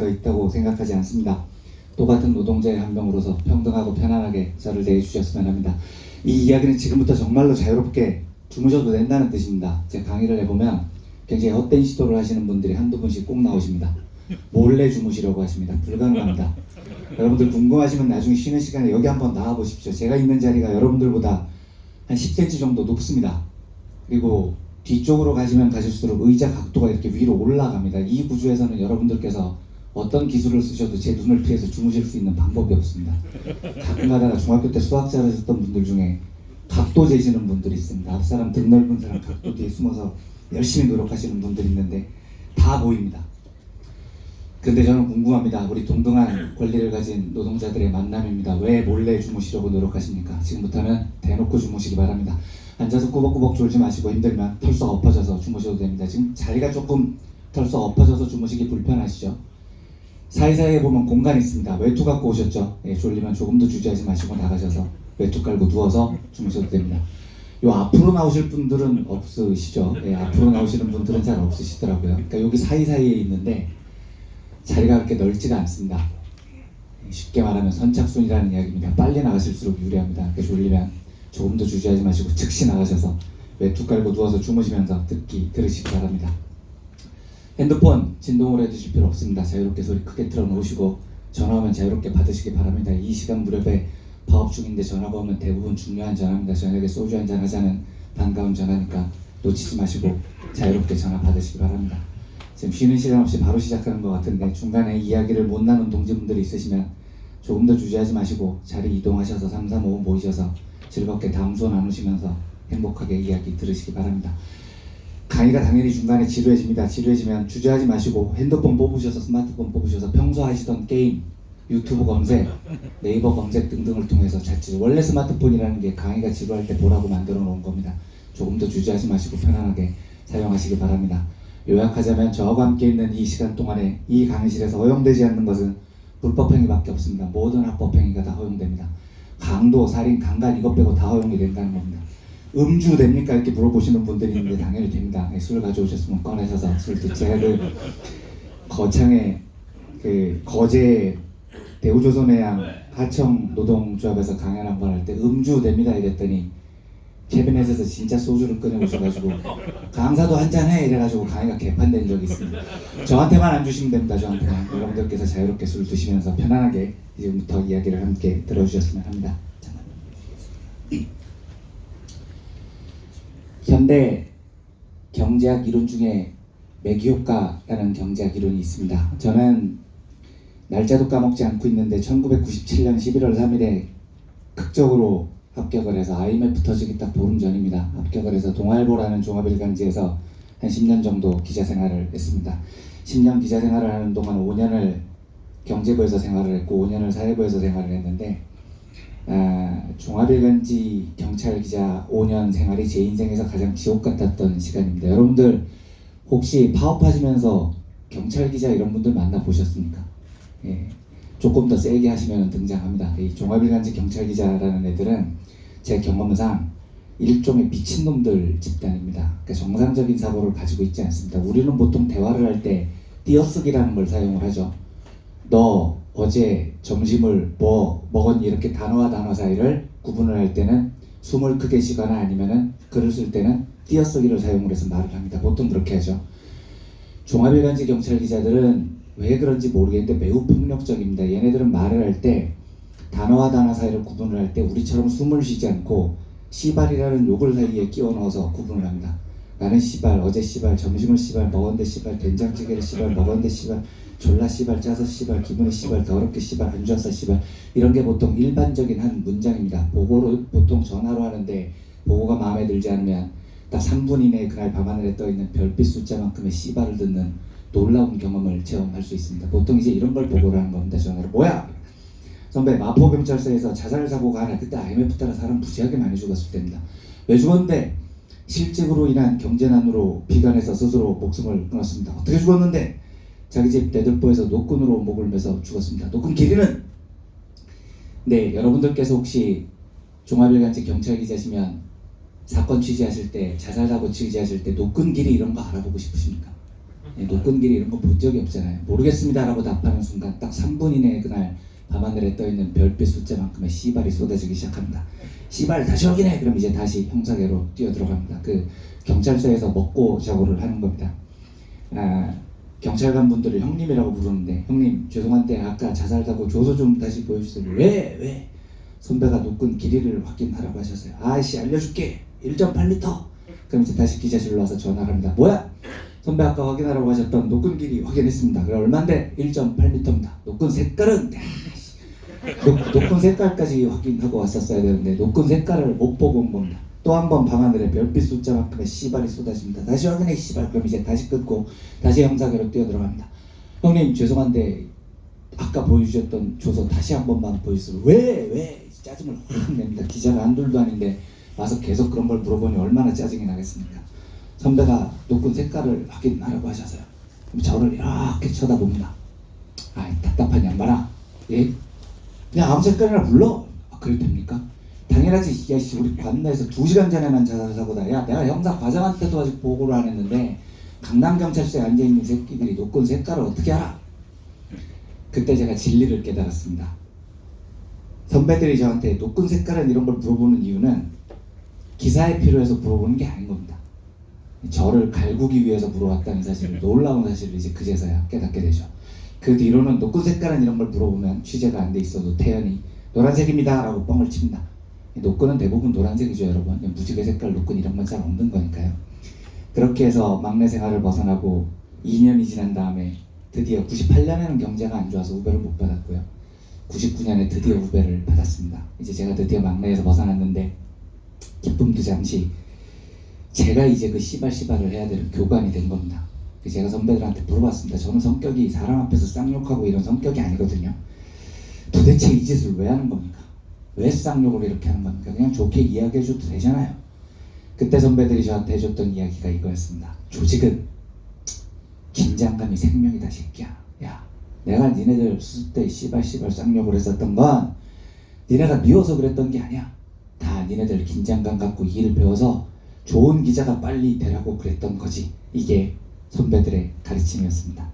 더 있다고 생각하지 않습니다. 똑같은 노동자의 한 명으로서 평등하고 편안하게 저를 대해주셨으면 합니다. 이 이야기는 지금부터 정말로 자유롭게 주무셔도 된다는 뜻입니다. 제 강의를 해보면 굉장히 헛된 시도를 하시는 분들이 한두 분씩 꼭 나오십니다. 몰래 주무시려고 하십니다. 불가능합니다. 여러분들 궁금하시면 나중에 쉬는 시간에 여기 한번 나와 보십시오. 제가 있는 자리가 여러분들보다 한 10cm 정도 높습니다. 그리고 뒤쪽으로 가시면 가실수록 의자 각도가 이렇게 위로 올라갑니다. 이 구조에서는 여러분들께서 어떤 기술을 쓰셔도 제 눈을 피해서 주무실 수 있는 방법이 없습니다. 가끔 가다가 중학교 때 수학자를 했던 분들 중에 각도 재시는 분들이 있습니다. 앞사람 등 넓은 사람 각도 뒤에 숨어서 열심히 노력하시는 분들이 있는데 다 보입니다. 근데 저는 궁금합니다. 우리 동등한 권리를 가진 노동자들의 만남입니다. 왜 몰래 주무시려고 노력하십니까? 지금부터는 대놓고 주무시기 바랍니다. 앉아서 꾸벅꾸벅 졸지 마시고 힘들면 털썩 엎어져서 주무셔도 됩니다. 지금 자리가 조금 털썩 엎어져서 주무시기 불편하시죠? 사이사이에 보면 공간이 있습니다. 외투 갖고 오셨죠? 예, 졸리면 조금 더 주저하지 마시고 나가셔서 외투 깔고 누워서 주무셔도 됩니다. 요 앞으로 나오실 분들은 없으시죠? 예, 앞으로 나오시는 분들은 잘 없으시더라고요. 그러니까 여기 사이사이에 있는데 자리가 그렇게 넓지가 않습니다. 쉽게 말하면 선착순이라는 이야기입니다. 빨리 나가실수록 유리합니다. 그러니까 졸리면 조금 더 주저하지 마시고 즉시 나가셔서 외투 깔고 누워서 주무시면서 들으시기 바랍니다. 핸드폰 진동으로 해두실 필요 없습니다. 자유롭게 소리 크게 틀어놓으시고 전화 오면 자유롭게 받으시기 바랍니다. 이 시간 무렵에 파업 중인데 전화가 오면 대부분 중요한 전화입니다. 저녁에 소주 한잔 하자는 반가운 전화니까 놓치지 마시고 자유롭게 전화 받으시기 바랍니다. 지금 쉬는 시간 없이 바로 시작하는 것 같은데 중간에 이야기를 못 나눈 동지분들이 있으시면 조금 더 주저하지 마시고 자리 이동하셔서 3, 4, 5 모이셔서 즐겁게 담소 나누시면서 행복하게 이야기 들으시기 바랍니다. 강의가 당연히 중간에 지루해집니다. 지루해지면 주저하지 마시고 핸드폰 뽑으셔서 스마트폰 뽑으셔서 평소 하시던 게임, 유튜브 검색, 네이버 검색 등등을 통해서 자칫 원래 스마트폰이라는 게 강의가 지루할 때 보라고 만들어 놓은 겁니다. 조금 더 주저하지 마시고 편안하게 사용하시기 바랍니다. 요약하자면 저하고 함께 있는 이 시간 동안에 이 강의실에서 허용되지 않는 것은 불법행위밖에 없습니다. 모든 합법행위가 다 허용됩니다. 강도, 살인, 강간 이것 빼고 다 허용이 된다는 겁니다. 음주 됩니까? 이렇게 물어보시는 분들이 있는데 당연히 됩니다. 술 가져오셨으면 꺼내셔서 술 드세요. 제가 그 거창에 그 거제 대우조선해양 하청 노동조합에서 강연 한 번 할 때 음주 됩니다 이랬더니 캐비넷에서 진짜 소주를 꺼내오셔가지고 강사도 한잔해 이래가지고 강의가 개판된 적이 있습니다. 저한테만 안 주시면 됩니다. 저한테만. 여러분들께서 자유롭게 술 드시면서 편안하게 지금부터 이야기를 함께 들어주셨으면 합니다. 현대 경제학 이론 중에 매기효과라는 경제학 이론이 있습니다. 저는 날짜도 까먹지 않고 있는데 1997년 11월 3일에 극적으로 합격을 해서 IMF 터지기 딱 보름 전입니다. 합격을 해서 동아일보라는 종합일간지에서 한 10년 정도 기자 생활을 했습니다. 10년 기자 생활을 하는 동안 5년을 경제부에서 생활을 했고 5년을 사회부에서 생활을 했는데 종합일간지 경찰 기자 5년 생활이 제 인생에서 가장 지옥 같았던 시간입니다. 여러분들 혹시 파업하시면서 경찰 기자 이런 분들 만나보셨습니까? 예, 조금 더 세게 하시면 등장합니다. 이 종합일간지 경찰 기자라는 애들은 제 경험상 일종의 미친놈들 집단입니다. 그러니까 정상적인 사고를 가지고 있지 않습니다. 우리는 보통 대화를 할 때 띄어쓰기라는 걸 사용을 하죠. 너 어제 점심을 뭐 먹었니? 이렇게 단어와 단어 사이를 구분을 할 때는 숨을 크게 쉬거나 아니면은 글을 쓸 때는 띄어쓰기를 사용을 해서 말을 합니다. 보통 그렇게 하죠. 종합일간지 경찰 기자들은 왜 그런지 모르겠는데 매우 폭력적입니다. 얘네들은 말을 할 때 단어와 단어 사이를 구분을 할 때 우리처럼 숨을 쉬지 않고 씨발이라는 욕을 사이에 끼워 넣어서 구분을 합니다. 나는 씨발, 어제 씨발, 점심을 씨발, 먹었는데 씨발, 된장찌개를 씨발, 먹었는데 씨발, 졸라 씨발, 짜서 씨발, 기분이 씨발, 더럽게 씨발, 안 좋았어 씨발. 이런 게 보통 일반적인 한 문장입니다. 보고를 보통 전화로 하는데 보고가 마음에 들지 않으면 딱 3분 이내에 그날 밤하늘에 떠있는 별빛 숫자만큼의 씨발을 듣는 놀라운 경험을 체험할 수 있습니다. 보통 이제 이런 걸 보고를 하는 겁니다. 전화로 뭐야? 선배 마포경찰서에서 자살사고가 하나 그때 IMF 따라 사람 무지하게 많이 죽었을 때입니다. 왜 죽었는데? 실직으로 인한 경제난으로 비관해서 스스로 목숨을 끊었습니다. 어떻게 죽었는데? 자기 집 대들보에서 노끈으로 목을 매서 죽었습니다. 노끈 길이는? 네, 여러분들께서 혹시 종합일간지 경찰 기자시면 사건 취재하실 때, 자살사고 취재하실 때 노끈 길이 이런 거 알아보고 싶으십니까? 노끈길이 이런 거 본 적이 없잖아요. 모르겠습니다라고 답하는 순간 딱 3분 이내에 그날 밤하늘에 떠있는 별빛 숫자만큼의 씨발이 쏟아지기 시작합니다. 씨발 다시 확인해! 그럼 이제 다시 형사계로 뛰어들어갑니다. 그 경찰서에서 먹고 자고를 하는 겁니다. 경찰관 분들을 형님이라고 부르는데, 형님 죄송한데 아까 자살자고 조서 좀 다시 보여주세요. 왜? 선배가 노끈 길이를 확인하라고 하셨어요. 아이씨 알려줄게. 1.8m. 그럼 이제 다시 기자실로 와서 전화를 합니다. 뭐야? 선배 아까 확인하라고 하셨던 노끈 길이 확인했습니다. 그래 얼만데? 1.8m입니다. 노끈 색깔은 노끈 색깔까지 확인하고 왔었어야 되는데 노끈 색깔을 못 보고 온 겁니다. 또 한 번 밤하늘에 별빛 숫자만큼의 씨발이 쏟아집니다. 다시 확인해 씨발. 그럼 이제 다시 끊고 다시 형사계로 뛰어들어갑니다. 형님 죄송한데 아까 보여주셨던 조서 다시 한 번만 보여주세요. 왜? 짜증을 확 냅니다. 기자가 한둘도 아닌데 와서 계속 그런 걸 물어보니 얼마나 짜증이 나겠습니까? 선배가 노끈 색깔을 확인하라고 하셔서요. 그럼 저를 이렇게 쳐다봅니다. 아이 답답한 양반아, 예? 그냥 아무 색깔이나 불러. 그래도 됩니까? 당연하지. 야씨 우리 관내에서 2시간 전에만 자살사고다. 야 내가 형사 과장한테도 아직 보고를 안 했는데 강남경찰서에 앉아있는 새끼들이 노끈 색깔을 어떻게 알아? 그때 제가 진리를 깨달았습니다. 선배들이 저한테 노끈 색깔은 이런 걸 물어보는 이유는 기사에 필요해서 물어보는 게 아닌 겁니다. 저를 갈구기 위해서 물어왔다는 사실을, 놀라운 사실을 이제 그제서야 깨닫게 되죠. 그 뒤로는 노끈 색깔은 이런 걸 물어보면 취재가 안 돼 있어도 태연히 노란색입니다 라고 뻥을 칩니다. 노끈은 대부분 노란색이죠 여러분. 무지개 색깔 노끈 이런 건 잘 없는 거니까요. 그렇게 해서 막내 생활을 벗어나고 2년이 지난 다음에 드디어 98년에는 경제가 안 좋아서 후배를 못 받았고요. 99년에 드디어 후배를 받았습니다. 이제 제가 드디어 막내에서 벗어났는데 기쁨도 잠시, 제가 이제 그 씨발을 해야 되는 교관이 된 겁니다. 제가 선배들한테 물어봤습니다. 저는 성격이 사람 앞에서 쌍욕하고 이런 성격이 아니거든요. 도대체 이 짓을 왜 하는 겁니까? 왜 쌍욕을 이렇게 하는 겁니까? 그냥 좋게 이야기해줘도 되잖아요. 그때 선배들이 저한테 해줬던 이야기가 이거였습니다. 조직은 긴장감이 생명이다 새끼야. 야 내가 니네들 수습 때 씨발 쌍욕을 했었던 건 니네가 미워서 그랬던 게 아니야. 다 니네들 긴장감 갖고 일을 배워서 좋은 기자가 빨리 되라고 그랬던 거지. 이게 선배들의 가르침이었습니다.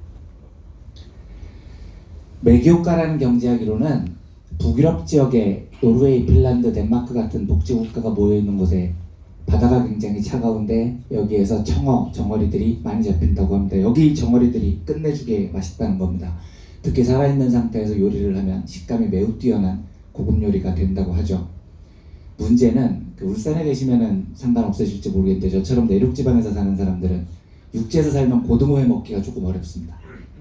매기효과라는 경제학 이론은 북유럽 지역에 노르웨이, 핀란드, 덴마크 같은 복지국가가 모여있는 곳에 바다가 굉장히 차가운데 여기에서 청어, 정어리들이 많이 잡힌다고 합니다. 여기 정어리들이 끝내주게 맛있다는 겁니다. 특히 살아있는 상태에서 요리를 하면 식감이 매우 뛰어난 고급 요리가 된다고 하죠. 문제는 울산에 계시면은 상관없으실지 모르겠는데 저처럼 내륙 지방에서 사는 사람들은 육지에서 살면 고등어회 먹기가 조금 어렵습니다.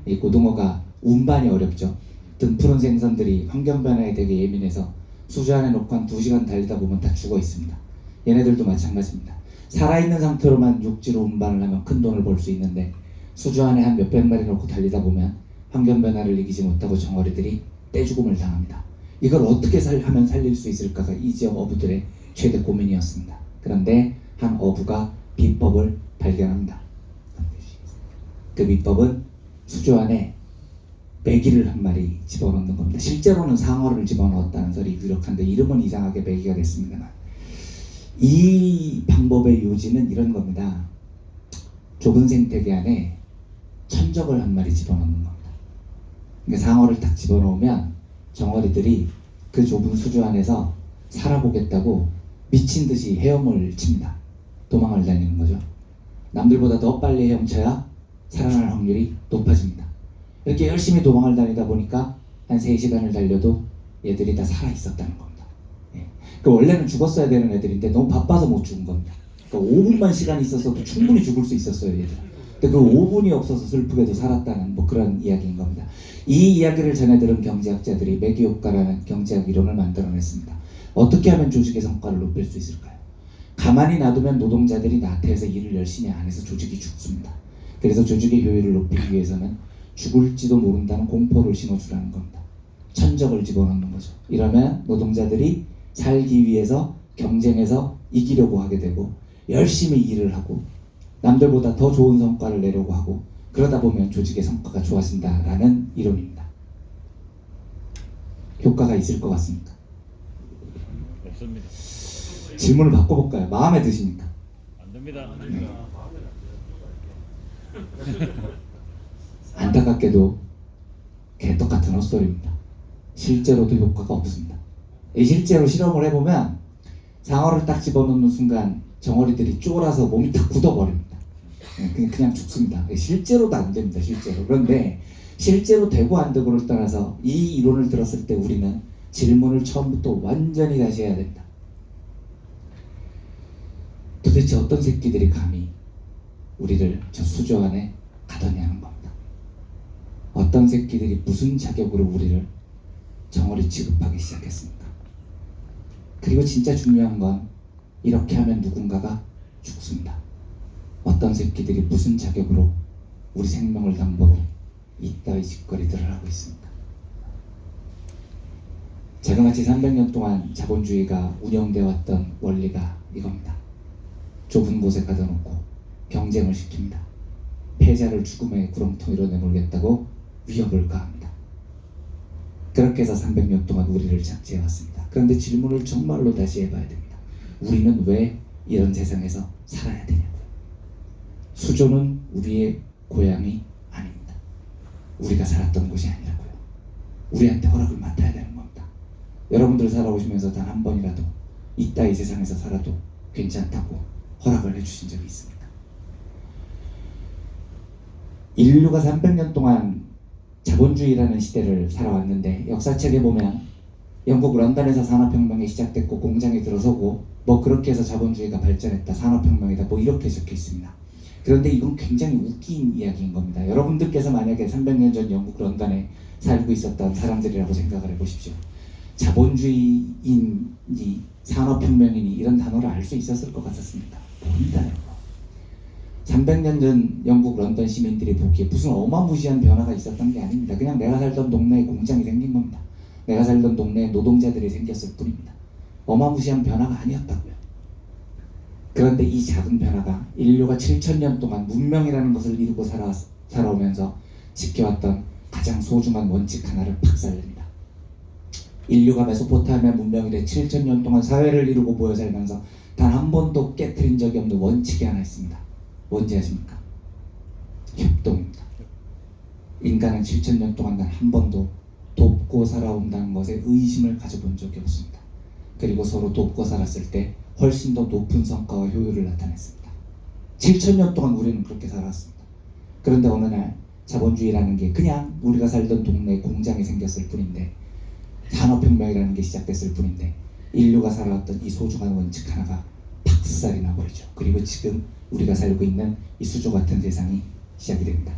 이 고등어가 운반이 어렵죠. 등푸른 생선들이 환경 변화에 되게 예민해서 수주 안에 놓고 한 2시간 달리다 보면 다 죽어 있습니다. 얘네들도 마찬가지입니다. 살아있는 상태로만 육지로 운반을 하면 큰 돈을 벌 수 있는데 수주 안에 한 몇백 마리 놓고 달리다 보면 환경 변화를 이기지 못하고 정어리들이 떼죽음을 당합니다. 이걸 어떻게 하면 살릴 수 있을까가 이 지역 어부들의 최대 고민이었습니다. 그런데 한 어부가 비법을 발견합니다. 그 비법은 수조 안에 메기를 한 마리 집어넣는 겁니다. 실제로는 상어를 집어넣었다는 설이 유력한데 이름은 이상하게 메기가 됐습니다만, 이 방법의 요지는 이런 겁니다. 좁은 생태계 안에 천적을 한 마리 집어넣는 겁니다. 그러니까 상어를 딱 집어넣으면 정어리들이 그 좁은 수조 안에서 살아보겠다고 미친 듯이 헤엄을 칩니다. 도망을 다니는 거죠. 남들보다 더 빨리 헤엄쳐야 살아날 확률이 높아집니다. 이렇게 열심히 도망을 다니다 보니까 한 3시간을 달려도 얘들이 다 살아있었다는 겁니다. 그 원래는 죽었어야 되는 애들인데 너무 바빠서 못 죽은 겁니다. 그러니까 5분만 시간이 있었어도 충분히 죽을 수 있었어요, 얘들. 근데 그 5분이 없어서 슬프게도 살았다는 그런 이야기인 겁니다. 이 이야기를 전해 들은 경제학자들이 매기효과라는 경제학 이론을 만들어냈습니다. 어떻게 하면 조직의 성과를 높일 수 있을까요? 가만히 놔두면 노동자들이 나태해서 일을 열심히 안 해서 조직이 죽습니다. 그래서 조직의 효율을 높이기 위해서는 죽을지도 모른다는 공포를 심어주라는 겁니다. 천적을 집어넣는 거죠. 이러면 노동자들이 살기 위해서 경쟁해서 이기려고 하게 되고 열심히 일을 하고 남들보다 더 좋은 성과를 내려고 하고 그러다 보면 조직의 성과가 좋아진다라는 이론입니다. 효과가 있을 것 같습니까? 없습니다. 질문을 바꿔볼까요? 마음에 드십니까? 안 됩니다. 안타깝게도 개떡같은 헛소리입니다. 실제로도 효과가 없습니다. 실제로 실험을 해보면 상어를 딱 집어넣는 순간 정어리들이 쫄아서 몸이 다 굳어버립니다. 그냥 죽습니다. 실제로도 안 됩니다. 실제로. 그런데 실제로 되고 안 되고를 떠나서 이 이론을 들었을 때 우리는 질문을 처음부터 완전히 다시 해야 된다. 도대체 어떤 새끼들이 감히 우리를 저 수조 안에 가뒀냐는 겁니다. 어떤 새끼들이 무슨 자격으로 우리를 정어리 취급하기 시작했습니까? 그리고 진짜 중요한 건 이렇게 하면 누군가가 죽습니다. 어떤 새끼들이 무슨 자격으로 우리 생명을 담보로 이따위 짓거리들을 하고 있습니까? 자그마치 300년 동안 자본주의가 운영되어 왔던 원리가 이겁니다. 좁은 곳에 가둬놓고 경쟁을 시킵니다. 패자를 죽음의 구렁텅이로 내몰겠다고 위협을 가합니다. 그렇게 해서 300년 동안 우리를 착지해 왔습니다. 그런데 질문을 정말로 다시 해봐야 됩니다. 우리는 왜 이런 세상에서 살아야 되냐고요. 수조는 우리의 고향이 아닙니다. 우리가 살았던 곳이 아니라고요. 우리한테 허락을 맡아야 되는 겁니다. 여러분들 살아오시면서 단 한 번이라도 이따 이 세상에서 살아도 괜찮다고 허락을 해주신 적이 있습니까? 인류가 300년 동안 자본주의라는 시대를 살아왔는데 역사책에 보면 영국 런던에서 산업혁명이 시작됐고 공장이 들어서고 뭐 그렇게 해서 자본주의가 발전했다, 산업혁명이다, 뭐 이렇게 적혀 있습니다. 그런데 이건 굉장히 웃긴 이야기인 겁니다. 여러분들께서 만약에 300년 전 영국 런던에 살고 있었던 사람들이라고 생각을 해보십시오. 자본주의인이 산업혁명이니 이런 단어를 알 수 있었을 것 같았습니다. 모릅니다요. 300년 전 영국 런던 시민들이 보기에 무슨 어마무시한 변화가 있었던 게 아닙니다. 그냥 내가 살던 동네에 공장이 생긴 겁니다. 내가 살던 동네에 노동자들이 생겼을 뿐입니다. 어마무시한 변화가 아니었다고요. 그런데 이 작은 변화가 인류가 7,000년 동안 문명이라는 것을 이루고 살아오면서 지켜왔던 가장 소중한 원칙 하나를 박살냅니다. 인류가 메소포타미아 문명 이래 7,000년 동안 사회를 이루고 모여 살면서 단 한 번도 깨트린 적이 없는 원칙이 하나 있습니다. 뭔지 아십니까? 협동입니다. 인간은 7,000년 동안 단 한 번도 돕고 살아온다는 것에 의심을 가져본 적이 없습니다. 그리고 서로 돕고 살았을 때 훨씬 더 높은 성과와 효율을 나타냈습니다. 7,000년 동안 우리는 그렇게 살았습니다. 그런데 어느 날 자본주의라는 게 그냥 우리가 살던 동네에 공장이 생겼을 뿐인데, 산업혁명이라는 게 시작됐을 뿐인데, 인류가 살아왔던 이 소중한 원칙 하나가 박살이 나버리죠. 그리고 지금 우리가 살고 있는 이 수조 같은 세상이 시작이 됩니다.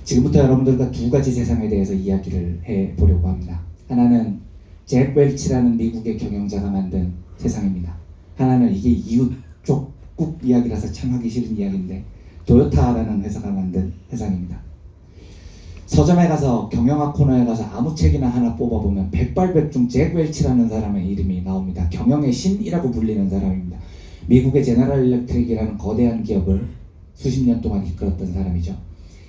지금부터 여러분들과 두 가지 세상에 대해서 이야기를 해보려고 합니다. 하나는 잭 웰치라는 미국의 경영자가 만든 세상입니다. 하나는 이게 이웃 쪽국 이야기라서 참 하기 싫은 이야기인데 도요타라는 회사가 만든 세상입니다. 서점에 가서 경영학 코너에 가서 아무 책이나 하나 뽑아보면 백발백중 잭 웰치라는 사람의 이름이 나옵니다. 경영의 신이라고 불리는 사람입니다. 미국의 제너럴 일렉트릭이라는 거대한 기업을 수십 년 동안 이끌었던 사람이죠.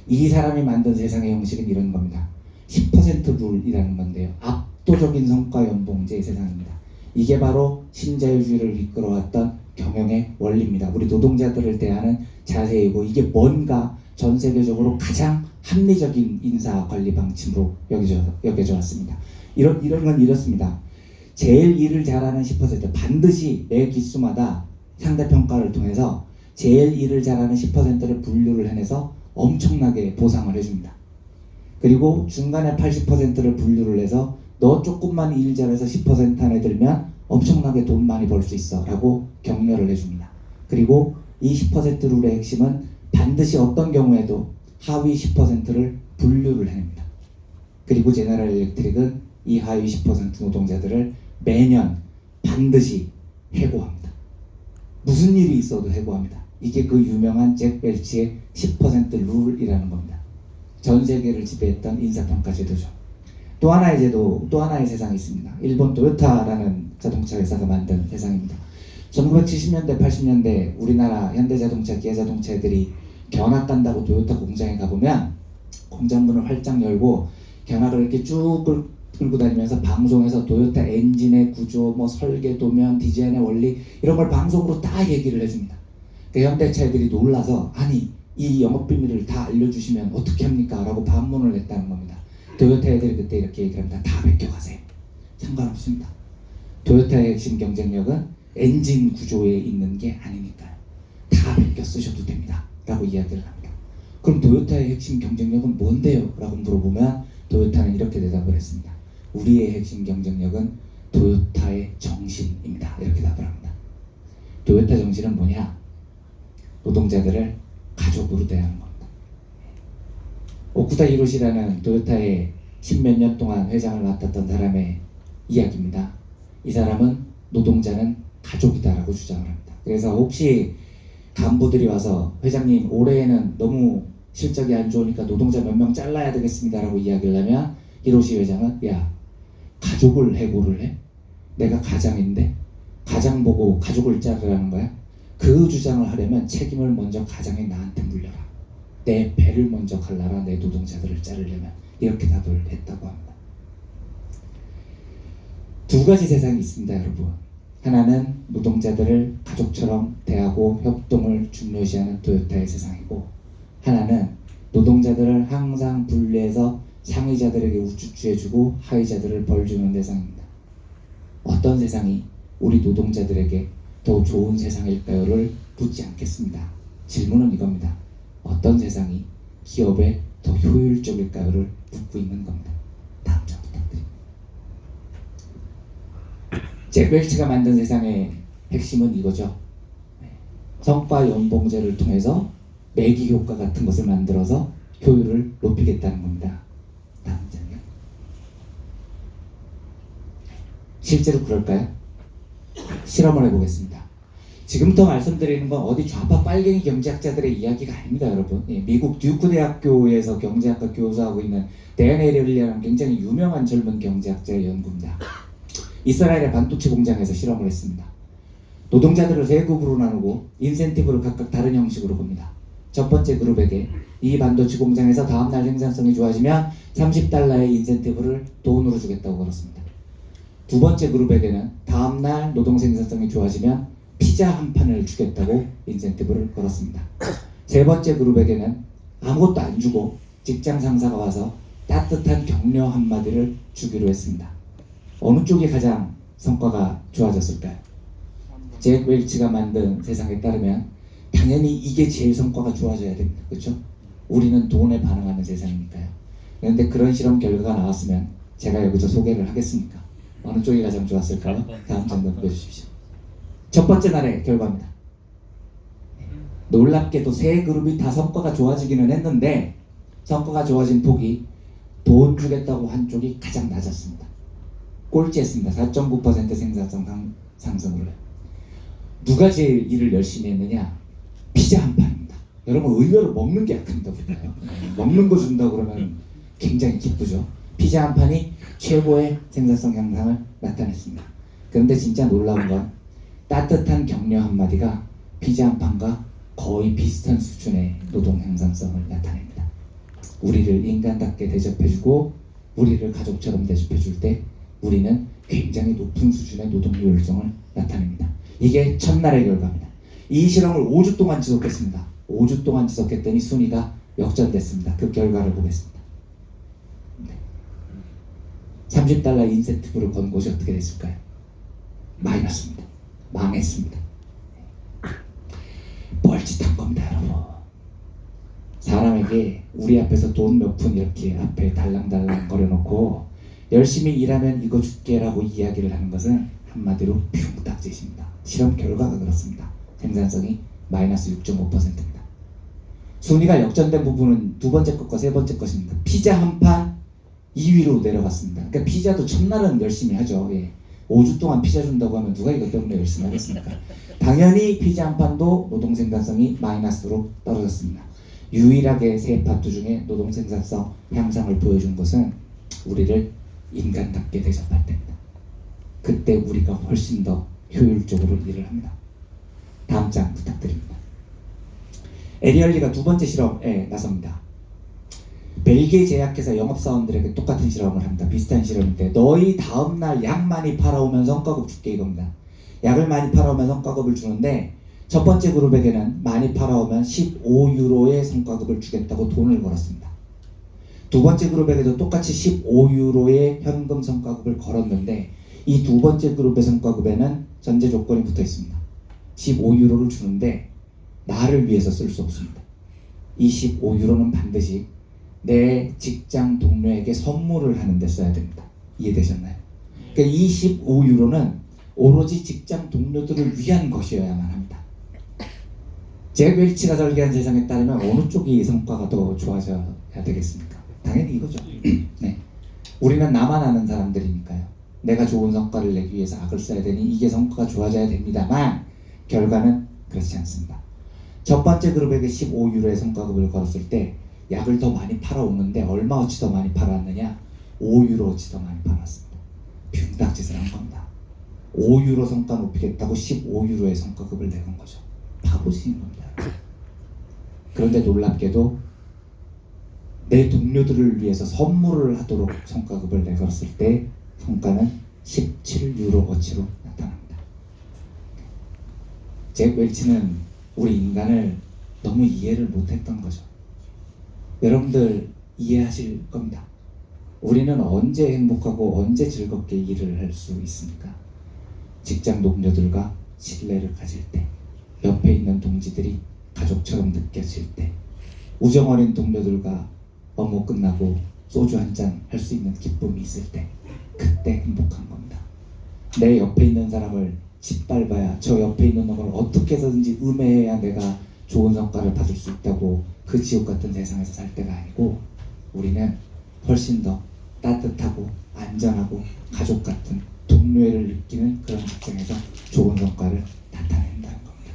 이 사람이 만든 세상의 형식은 이런 겁니다. 10% 룰이라는 건데요. 압도적인 성과 연봉제의 세상입니다. 이게 바로 신자유주의를 이끌어왔던 경영의 원리입니다. 우리 노동자들을 대하는 자세이고, 이게 뭔가 전 세계적으로 가장 합리적인 인사 관리 방침으로 여겨져 왔습니다. 이런 건 이렇습니다. 제일 일을 잘하는 10%, 반드시 매 기수마다 상대평가를 통해서 제일 일을 잘하는 10%를 분류를 해내서 엄청나게 보상을 해줍니다. 그리고 중간에 80%를 분류를 해서 너 조금만 일 잘해서 10% 안에 들면 엄청나게 돈 많이 벌 수 있어 라고 격려를 해줍니다. 그리고 이 10% 룰의 핵심은 반드시 어떤 경우에도 하위 10%를 분류를 해냅니다. 그리고 제너럴 일렉트릭은 이 하위 10% 노동자들을 매년 반드시 해고합니다. 무슨 일이 있어도 해고합니다. 이게 그 유명한 잭 웰치의 10% 룰이라는 겁니다. 전 세계를 지배했던 인사평가 제도죠. 또 하나의 제도, 또 하나의 세상이 있습니다. 일본 토요타라는 자동차 회사가 만든 세상입니다. 1970년대, 80년대 우리나라 현대자동차, 기아자동차들이 견학 간다고 토요타 공장에 가보면 공장 문을 활짝 열고 견학을 이렇게 쭉 끌고 다니면서 방송에서 토요타 엔진의 구조, 뭐 설계 도면, 디자인의 원리 이런 걸 방송으로 다 얘기를 해줍니다. 그 현대차들이 놀라서 아니 이 영업 비밀을 다 알려주시면 어떻게 합니까? 라고 반문을 냈다는 겁니다. 토요타 애들이 그때 이렇게 얘기를 합니다. 다 베껴가세요. 상관없습니다. 토요타의 핵심 경쟁력은 엔진 구조에 있는 게 아니니까요. 다 베껴 쓰셔도 됩니다. 라고 이야기를 합니다. 그럼 토요타의 핵심 경쟁력은 뭔데요? 라고 물어보면 토요타는 이렇게 대답을 했습니다. 우리의 핵심 경쟁력은 토요타의 정신입니다. 이렇게 답을 합니다. 토요타 정신은 뭐냐? 노동자들을 가족으로 대하는 겁니다. 오쿠다 히로시라는 토요타의 십몇 년 동안 회장을 맡았던 사람의 이야기입니다. 이 사람은 노동자는 가족이다라고 주장을 합니다. 그래서 혹시 간부들이 와서 회장님 올해에는 너무 실적이 안 좋으니까 노동자 몇 명 잘라야 되겠습니다라고 이야기를 하면 히로시 회장은 야 가족을 해고를 해? 내가 가장인데 가장 보고 가족을 자르라는 거야? 그 주장을 하려면 책임을 먼저 가장에 나한테 물려라. 내 배를 먼저 갈라라. 내 노동자들을 자르려면. 이렇게 답을 했다고 합니다. 두 가지 세상이 있습니다, 여러분. 하나는 노동자들을 가족처럼 대하고 협동을 중요시하는 토요타의 세상이고, 하나는 노동자들을 항상 분리해서 상위자들에게 우쭈쭈해주고 하위자들을 벌주는 세상입니다. 어떤 세상이 우리 노동자들에게 더 좋은 세상일까요를 묻지 않겠습니다. 질문은 이겁니다. 어떤 세상이 기업에 더 효율적일까요를 묻고 있는 겁니다. 다음 장 부탁드립니다. 잭 웰치가 만든 세상의 핵심은 이거죠. 성과 연봉제를 통해서 매기 효과 같은 것을 만들어서 효율을 높이겠다는 겁니다. 다음 장이요. 실제로 그럴까요? 실험을 해보겠습니다. 지금부터 말씀드리는 건 어디 좌파 빨갱이 경제학자들의 이야기가 아닙니다, 여러분. 미국 듀크 대학교에서 경제학과 교수하고 있는 데안 에리얼리라는 굉장히 유명한 젊은 경제학자의 연구입니다. 이스라엘의 반도체 공장에서 실험을 했습니다. 노동자들을 세 그룹으로 나누고 인센티브를 각각 다른 형식으로 봅니다. 첫 번째 그룹에게 이 반도체 공장에서 다음날 생산성이 좋아지면 $30의 인센티브를 돈으로 주겠다고 걸었습니다. 두 번째 그룹에게는 다음날 노동 생산성이 좋아지면 피자 한 판을 주겠다고 인센티브를 걸었습니다. 세 번째 그룹에게는 아무것도 안 주고 직장 상사가 와서 따뜻한 격려 한마디를 주기로 했습니다. 어느 쪽이 가장 성과가 좋아졌을까요? 잭 웰치가 만든 세상에 따르면 당연히 이게 제일 성과가 좋아져야 됩니다. 그렇죠? 우리는 돈에 반응하는 세상이니까요. 그런데 그런 실험 결과가 나왔으면 제가 여기서 소개를 하겠습니까? 어느 쪽이 가장 좋았을까요? 다음 장 넘겨주십시오. 첫 번째 날의 결과입니다. 놀랍게도 세 그룹이 다 성과가 좋아지기는 했는데 성과가 좋아진 폭이 돈 주겠다고 한 쪽이 가장 낮았습니다. 꼴찌했습니다. 4.9% 생산성 상승을 해요. 누가 제일 일을 열심히 했느냐? 피자 한 판입니다. 여러분 의외로 먹는 게 약합니다. 먹는 거 준다 그러면 굉장히 기쁘죠. 피자 한 판이 최고의 생산성 향상을 나타냈습니다. 그런데 진짜 놀라운 건 따뜻한 격려 한마디가 피자 한 판과 거의 비슷한 수준의 노동 향상성을 나타냅니다. 우리를 인간답게 대접해주고 우리를 가족처럼 대접해줄 때 우리는 굉장히 높은 수준의 노동 효율성을 나타냅니다. 이게 첫날의 결과입니다. 이 실험을 5주 동안 지속했습니다. 5주 동안 지속했더니 순위가 역전됐습니다. 그 결과를 보겠습니다. $30 인센티브를 건 곳이 어떻게 됐을까요? 마이너스입니다. 망했습니다. 뻘짓한 겁니다, 여러분. 사람에게 우리 앞에서 돈 몇 푼 이렇게 앞에 달랑달랑 거려놓고 열심히 일하면 이거 줄게라고 이야기를 하는 것은 한마디로 흉딱짓입니다. 실험 결과가 그렇습니다. 생산성이 마이너스 6.5%입니다. 순위가 역전된 부분은 두 번째 것과 세 번째 것입니다. 피자 한 판 2위로 내려갔습니다. 그러니까 피자도 첫날은 열심히 하죠. 5주 동안 피자 준다고 하면 누가 이것 때문에 열심히 하겠습니까? 당연히 피자 한 판도 노동 생산성이 마이너스로 떨어졌습니다. 유일하게 세 파트 중에 노동 생산성 향상을 보여준 것은 우리를 인간답게 대접할 때입니다. 그때 우리가 훨씬 더 효율적으로 일을 합니다. 다음 장 부탁드립니다. 에리얼리가 두 번째 실험에 나섭니다. 벨기에 제약회사 영업사원들에게 똑같은 실험을 합니다. 비슷한 실험인데 너희 다음날 약 많이 팔아오면 성과급 줄게 이겁니다. 약을 많이 팔아오면 성과급을 주는데 첫 번째 그룹에게는 많이 팔아오면 15유로의 성과급을 주겠다고 돈을 걸었습니다. 두 번째 그룹에게도 똑같이 15유로의 현금 성과급을 걸었는데 이 두 번째 그룹의 성과급에는 전제 조건이 붙어 있습니다. 15유로를 주는데 나를 위해서 쓸 수 없습니다. 이 15유로는 반드시 내 직장 동료에게 선물을 하는데 써야 됩니다. 이해되셨나요? 그러니까 이 15유로는 오로지 직장 동료들을 위한 것이어야만 합니다. 잭 웰치가 설계한 세상에 따르면 어느 쪽이 성과가 더 좋아져야 되겠습니까? 당연히 이거죠. 네. 우리는 나만 아는 사람들이니까요. 내가 좋은 성과를 내기 위해서 악을 써야 되니 이게 성과가 좋아져야 됩니다만 결과는 그렇지 않습니다. 첫 번째 그룹에게 15유로의 성과급을 걸었을 때 약을 더 많이 팔아오는데 얼마어치 더 많이 팔았느냐? 5유로어치 더 많이 팔았습니다. 뷰닥짓을 한 겁니다. 5유로 성과 높이겠다고 15유로의 성과급을 내건 거죠. 바보짓인 겁니다. 그런데 놀랍게도 내 동료들을 위해서 선물을 하도록 성과급을 내걸었을 때 성과는 17유로어치로 나타납니다. 잭 웰치는 우리 인간을 너무 이해를 못했던 거죠. 여러분들 이해하실 겁니다. 우리는 언제 행복하고 언제 즐겁게 일을 할 수 있습니까? 직장 동료들과 신뢰를 가질 때, 옆에 있는 동지들이 가족처럼 느껴질 때, 우정 어린 동료들과 업무 끝나고 소주 한잔 할 수 있는 기쁨이 있을 때, 그때 행복한 겁니다. 내 옆에 있는 사람을 짓밟아야, 저 옆에 있는 놈을 어떻게 해서든지 음해해야 내가 좋은 성과를 받을 수 있다고 그 지옥 같은 세상에서 살 때가 아니고, 우리는 훨씬 더 따뜻하고 안전하고 가족 같은 동료애를 느끼는 그런 직장에서 좋은 성과를 나타낸다는 겁니다.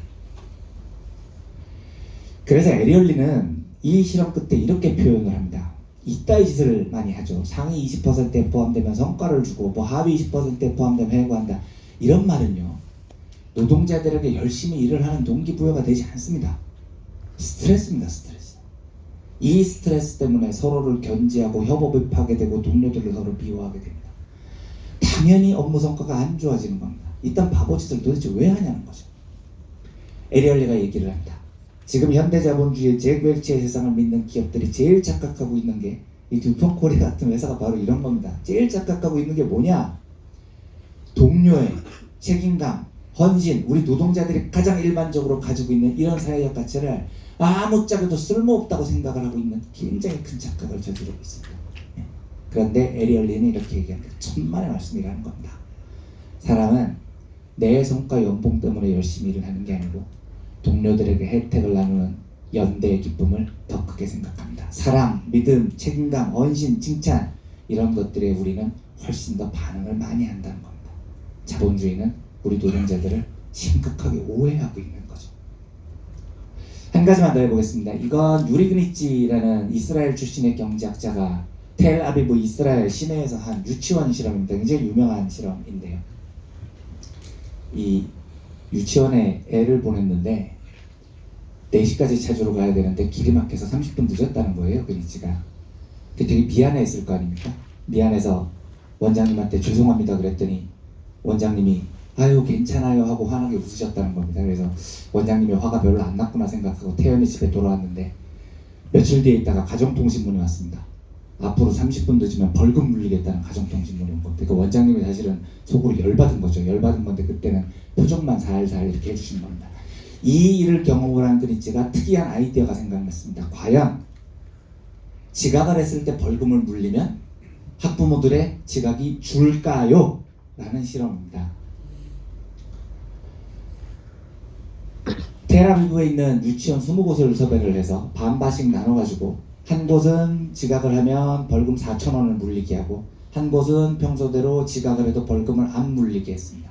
그래서 에리얼리는 이 실험 끝에 이렇게 표현을 합니다. 이따위 짓을 많이 하죠. 상위 20%에 포함되면 성과를 주고 뭐 하위 20%에 포함되면 해고한다. 이런 말은요, 노동자들에게 열심히 일을 하는 동기부여가 되지 않습니다. 스트레스입니다. 스트레스. 이 스트레스 때문에 서로를 견제하고 협업이 파괴되고 동료들을 서로 미워하게 됩니다. 당연히 업무 성과가 안 좋아지는 겁니다. 이딴 바보짓을 도대체 왜 하냐는 거죠. 에리얼리가 얘기를 합니다. 지금 현대자본주의 잭 웰치의 세상을 믿는 기업들이 제일 착각하고 있는 게 이 듀폰 코리아 같은 회사가 바로 이런 겁니다. 제일 착각하고 있는 게 뭐냐? 동료의 책임감, 헌신, 우리 노동자들이 가장 일반적으로 가지고 있는 이런 사회적 가치를 아무짝에도 쓸모없다고 생각을 하고 있는 굉장히 큰 착각을 저지르고 있습니다. 그런데 에리얼리는 이렇게 얘기합니다. 천만의 말씀이라는 겁니다. 사람은 내 성과 연봉 때문에 열심히 일을 하는 게 아니고 동료들에게 혜택을 나누는 연대의 기쁨을 더 크게 생각합니다. 사랑, 믿음, 책임감, 헌신, 칭찬, 이런 것들에 우리는 훨씬 더 반응을 많이 한다는 겁니다. 자본주의는 우리 노동자들을 심각하게 오해하고 있는 거죠. 한 가지만 더 해보겠습니다. 이건 유리그니치라는 이스라엘 출신의 경제학자가 텔아비브 이스라엘 시내에서 한 유치원 실험입니다. 굉장히 유명한 실험인데요. 이 유치원에 애를 보냈는데 4시까지 찾으러 가야 되는데 길이 막혀서 30분 늦었다는 거예요. 그니치가. 되게 미안해했을 거 아닙니까? 미안해서 원장님한테 죄송합니다 그랬더니 원장님이 아유 괜찮아요 하고 환하게 웃으셨다는 겁니다. 그래서 원장님이 화가 별로 안 났구나 생각하고 태연이 집에 돌아왔는데 며칠 뒤에 있다가 가정통신문이 왔습니다. 앞으로 30분 늦으면 벌금 물리겠다는 가정통신문이 온 겁니다. 그러니까 원장님이 사실은 속으로 열받은 거죠. 열받은 건데 그때는 표정만 살살 이렇게 해주신 겁니다. 이 일을 경험을 한 그니치가 특이한 아이디어가 생각났습니다. 과연 지각을 했을 때 벌금을 물리면 학부모들의 지각이 줄까요? 라는 실험입니다. 텔아비브에 있는 유치원 20곳을 섭외를 해서 반반씩 나눠가지고 한 곳은 지각을 하면 벌금 4,000원을 물리게 하고 한 곳은 평소대로 지각을 해도 벌금을 안 물리게 했습니다.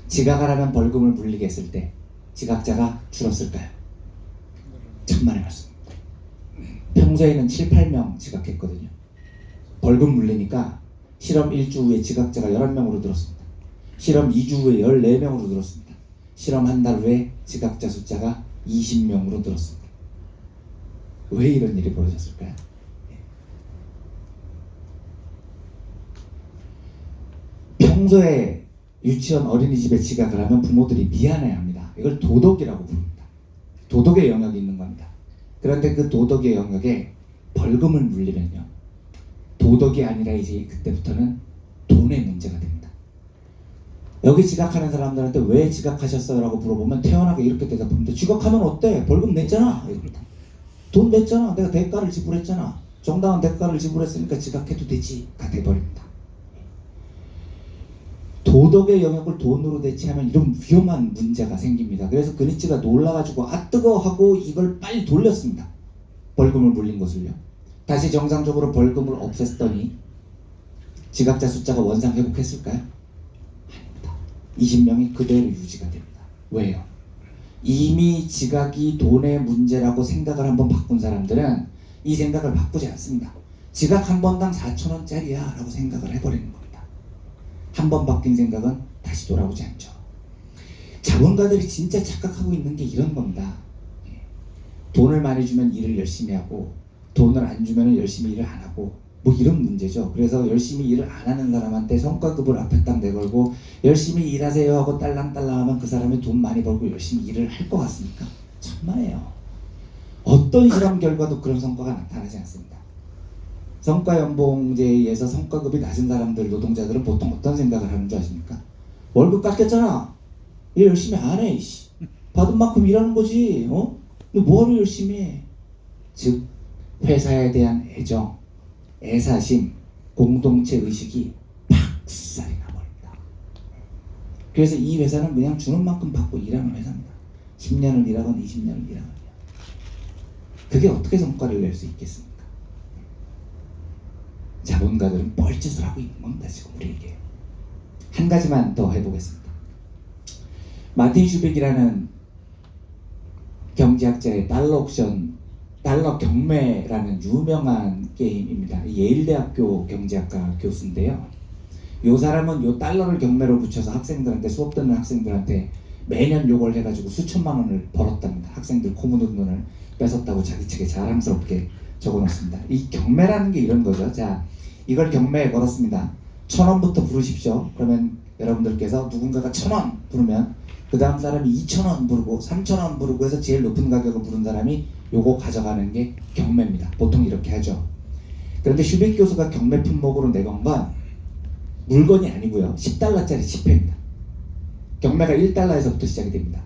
지각을 하면 벌금을 물리게 했을 때 지각자가 줄었을까요? 천만의 말씀입니다. 평소에는 7, 8명 지각했거든요. 벌금 물리니까 실험 1주 후에 지각자가 11명으로 늘었습니다. 실험 2주 후에 14명으로 늘었습니다. 실험 한 달 후에 지각자 숫자가 20명으로 늘었습니다. 왜 이런 일이 벌어졌을까요? 평소에 유치원 어린이집에 지각을 하면 부모들이 미안해합니다. 이걸 도덕이라고 부릅니다. 도덕의 영역이 있는 겁니다. 그런데 그 도덕의 영역에 벌금을 물리면요, 도덕이 아니라 이제 그때부터는 돈의 문제가 됩니다. 여기 지각하는 사람들한테 왜 지각하셨어요? 라고 물어보면 태연하게 이렇게 대답합니다. 지각하면 어때? 벌금 냈잖아. 이겁니다. 돈 냈잖아. 내가 대가를 지불했잖아. 정당한 대가를 지불했으니까 지각해도 되지가 돼버립니다. 도덕의 영역을 돈으로 대체하면 이런 위험한 문제가 생깁니다. 그래서 그니치가 놀라가지고 아 뜨거 하고 이걸 빨리 돌렸습니다. 벌금을 물린 것을요. 다시 정상적으로 벌금을 없앴더니 지각자 숫자가 원상 회복했을까요? 아닙니다. 20명이 그대로 유지가 됩니다. 왜요? 이미 지각이 돈의 문제라고 생각을 한번 바꾼 사람들은 이 생각을 바꾸지 않습니다. 지각 한 번당 4,000원짜리야 라고 생각을 해버리는 겁니다. 한 번 바뀐 생각은 다시 돌아오지 않죠. 자본가들이 진짜 착각하고 있는 게 이런 겁니다. 돈을 많이 주면 일을 열심히 하고 돈을 안 주면 열심히 일을 안 하고 뭐 이런 문제죠. 그래서 열심히 일을 안 하는 사람한테 성과급을 앞에 딱 내걸고 열심히 일하세요 하고 딸랑딸랑 하면 그 사람이 돈 많이 벌고 열심히 일을 할 것 같습니까? 참마예요. 어떤 실험 결과도 그런 성과가 나타나지 않습니다. 성과연봉제에 의해서 성과급이 낮은 사람들, 노동자들은 보통 어떤 생각을 하는 줄 아십니까? 월급 깎였잖아. 일 열심히 안 해. 받은 만큼 일하는 거지. 너 뭐하러 열심히 해? 즉 회사에 대한 애정, 애사심, 공동체 의식이 박살이 나버립니다. 그래서 이 회사는 그냥 주는 만큼 받고 일하는 회사입니다. 10년을 일하건 20년을 일하건. 그게 어떻게 성과를 낼 수 있겠습니까? 자본가들은 뻘짓을 하고 있는 겁니다. 지금 우리에게. 한 가지만 더 해보겠습니다. 마틴 슈빅이라는 경제학자의 달러 옥션, 달러 경매라는 유명한 게임입니다. 예일대학교 경제학과 교수인데요. 이 사람은 이 달러를 경매로 붙여서 학생들한테, 수업 듣는 학생들한테 매년 요걸 해가지고 수천만 원을 벌었답니다. 학생들 코 묻은 돈을 뺏었다고 자기 책에 자랑스럽게 적어놓습니다. 이 경매라는 게 이런 거죠. 자, 이걸 경매에 걸었습니다. 1,000원부터 부르십시오. 그러면 여러분들께서 누군가가 1,000원 부르면 그 다음 사람이 2,000원 부르고 3,000원 부르고 해서 제일 높은 가격을 부른 사람이 요거 가져가는 게 경매입니다. 보통 이렇게 하죠. 그런데 슈빅 교수가 경매 품목으로 내건 건 물건이 아니고요. 10달러짜리 지폐입니다. 경매가 1달러에서부터 시작이 됩니다.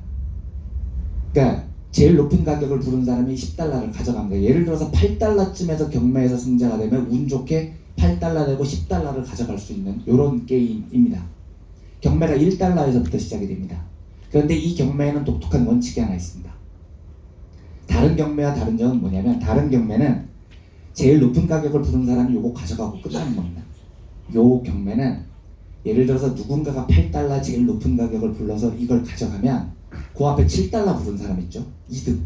그러니까 제일 높은 가격을 부른 사람이 10달러를 가져간 거예요. 예를 들어서 8달러쯤에서 경매에서 승자가 되면 운 좋게 8달러 내고 10달러를 가져갈 수 있는 이런 게임입니다. 경매가 1달러에서부터 시작이 됩니다. 그런데 이 경매에는 독특한 원칙이 하나 있습니다. 다른 경매와 다른 점은 뭐냐면, 다른 경매는 제일 높은 가격을 부른 사람이 요거 가져가고 끝나는 겁니다. 요 경매는 예를 들어서 누군가가 8달러 제일 높은 가격을 불러서 이걸 가져가면 그 앞에 7달러 부른 사람 있죠? 2등.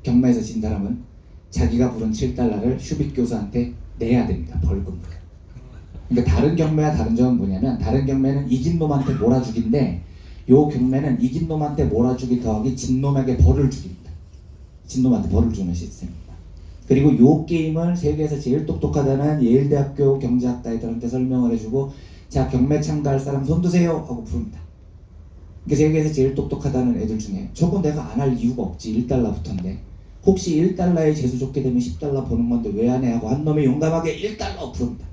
경매에서 진 사람은 자기가 부른 7달러를 슈빅 교수한테 내야 됩니다. 벌금으로. 그러니까 다른 경매와 다른 점은 뭐냐면, 다른 경매는 이긴 놈한테 몰아주기인데 요 경매는 이긴 놈한테 몰아주기 더하기 진 놈에게 벌을 주기입니다. 진 놈한테 벌을 주는 시스템입니다. 그리고 요 게임을 세계에서 제일 똑똑하다는 예일대학교 경제학자 애들한테 설명을 해주고, 자, 경매 참가할 사람 손 드세요 하고 부릅니다. 그러니까 세계에서 제일 똑똑하다는 애들 중에 저거 내가 안 할 이유가 없지, 1달러부터인데 혹시 1달러에 재수 좋게 되면 10달러 버는 건데 왜 안 해? 하고 한 놈이 용감하게 1달러 부릅니다.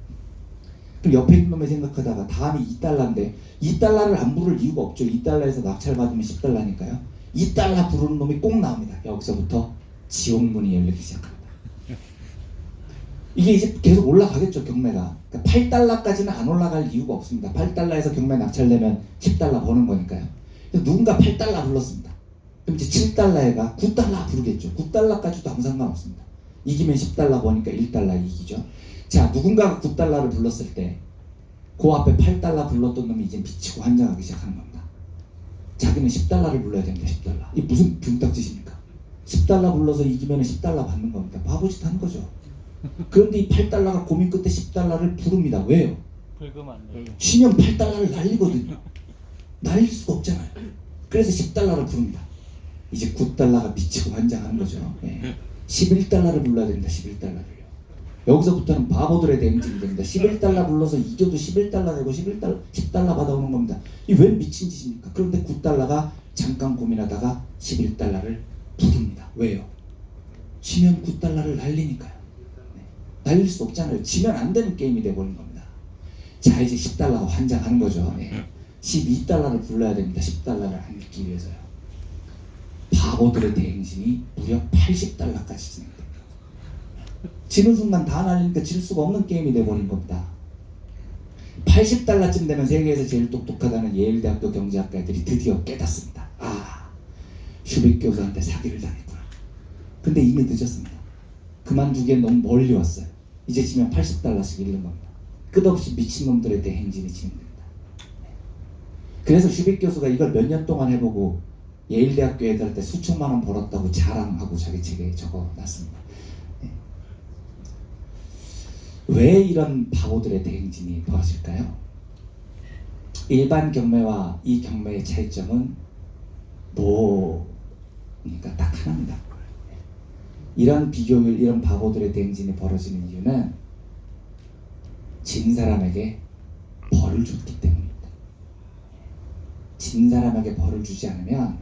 그럼 옆에 있는 놈이 생각하다가 다음이 2달러인데 2달러를 안 부를 이유가 없죠. 2달러에서 낙찰 받으면 10달러니까요. 2달러 부르는 놈이 꼭 나옵니다. 여기서부터 지옥문이 열리기 시작합니다. 이게 이제 계속 올라가겠죠, 경매가. 그러니까 8달러까지는 안 올라갈 이유가 없습니다. 8달러에서 경매 낙찰되면 10달러 버는 거니까요. 그래서 누군가 8달러 불렀습니다. 그럼 이제 7달러에가 9달러 부르겠죠. 9달러까지도 아무 상관없습니다. 이기면 10달러 버니까 1달러 이기죠. 자, 누군가가 9달러를 불렀을 때 그 앞에 8달러 불렀던 놈이 이제 비치고 환장하기 시작하는 겁니다. 자기는 10달러를 불러야 됩니다. 10달러. 이게 무슨 붕딱짓입니까? 10달러 불러서 이기면 10달러 받는 겁니다. 바보짓 하는 거죠. 그런데 이 8달러가 고민 끝에 10달러를 부릅니다. 왜요? 벌금 안 내요. 쉬면 8달러를 날리거든요. 날릴 수가 없잖아요. 그래서 10달러를 부릅니다. 이제 9달러가 미치고 환장하는 거죠. 11달러를 불러야 됩니다. 11달러를요. 여기서부터는 바보들의 대행진이 됩니다. 11달러 불러서 이겨도 11달러 내고 10달러 받아오는 겁니다. 이 왜 미친 짓입니까? 그런데 9달러가 잠깐 고민하다가 11달러를 부릅니다. 왜요? 지면 9달러를 날리니까요. 날릴 수 없잖아요. 지면 안 되는 게임이 돼버린 겁니다. 자, 이제 10달러가 환장하는 거죠. 12달러를 불러야 됩니다. 10달러를 안 잃기 위해서요. 바보들의 대행진이 무려 80달러까지 진행됩니다. 지는 순간 다 날리니까 질 수가 없는 게임이 돼버린 겁니다. 80달러쯤 되면 세계에서 제일 똑똑하다는 예일대학교 경제학과 애들이 드디어 깨닫습니다. 아, 슈빅 교수한테 사기를 당했구나. 근데 이미 늦었습니다. 그만두기엔 너무 멀리 왔어요. 이제 지면 80달러씩 잃는 겁니다. 끝없이 미친놈들에 대해 행진이 진행됩니다. 그래서 슈빅 교수가 이걸 몇 년 동안 해보고 예일대학교 애들한테 수천만 원 벌었다고 자랑하고 자기 책에 적어놨습니다. 왜 이런 바보들의 대행진이 벌어질까요? 일반 경매와 이 경매의 차이점은 그러니까 딱 하나입니다. 이런 비교율, 이런 바보들의 대행진이 벌어지는 이유는 진 사람에게 벌을 줬기 때문입니다. 진 사람에게 벌을 주지 않으면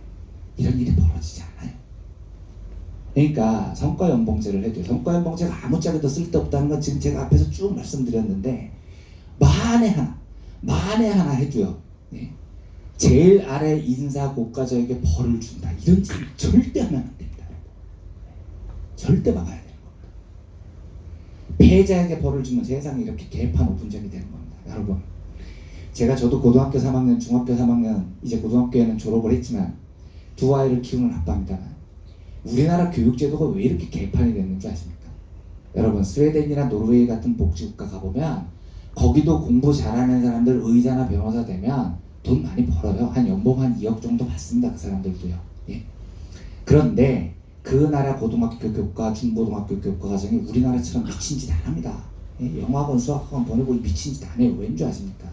이런 일이 벌어지지 않아요. 그러니까 성과연봉제를 해도요. 성과연봉제가 아무짝에도 쓸데없다는 건 지금 제가 앞에서 쭉 말씀드렸는데 만에 하나 해줘요. 제일 아래 인사 고과자에게 벌을 준다. 이런 짓을 절대 하면 안 됩니다. 절대 막아야 되는 겁니다. 패자에게 벌을 주면 세상이 이렇게 개판 오픈전이 되는 겁니다. 여러분, 저도 고등학교 3학년, 중학교 3학년, 이제 고등학교에는 졸업을 했지만 두 아이를 키우는 아빠입니다만 우리나라 교육제도가 왜 이렇게 개판이 됐는지 아십니까? 여러분, 스웨덴이나 노르웨이 같은 복지국가 가보면 거기도 공부 잘하는 사람들 의사나 변호사 되면 돈 많이 벌어요. 한 연봉 한 2억 정도 받습니다. 그 사람들도요. 그런데 그 나라 고등학교 교과, 중고등학교 교과 과정이 우리나라처럼 미친 짓 안 합니다. 영어학원, 수학학원 보내고 미친 짓 안 해요. 왠지 아십니까?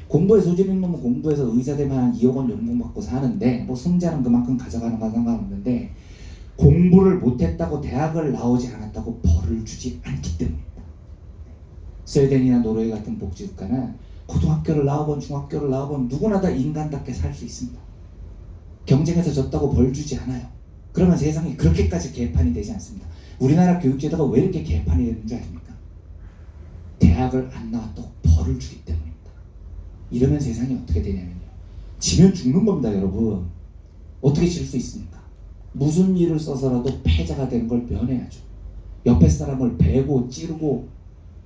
공부에 소질 있는 놈은 공부해서 의사 되면 한 2억 원 연봉 받고 사는데 승자는 그만큼 가져가는 건 상관없는데 공부를 못했다고 대학을 나오지 않았다고 벌을 주지 않기 때문입니다. 스웨덴이나 노르웨이 같은 복지국가는 고등학교를 나오건 중학교를 나오건 누구나 다 인간답게 살 수 있습니다. 경쟁에서 졌다고 벌 주지 않아요. 그러면 세상이 그렇게까지 개판이 되지 않습니다. 우리나라 교육제도가 왜 이렇게 개판이 되는지 아십니까? 대학을 안 나왔다고 벌을 주기 때문입니다. 이러면 세상이 어떻게 되냐면요. 지면 죽는 겁니다, 여러분. 어떻게 질 수 있습니까? 무슨 일을 써서라도 패자가 되는 걸 면해야죠. 옆에 사람을 베고 찌르고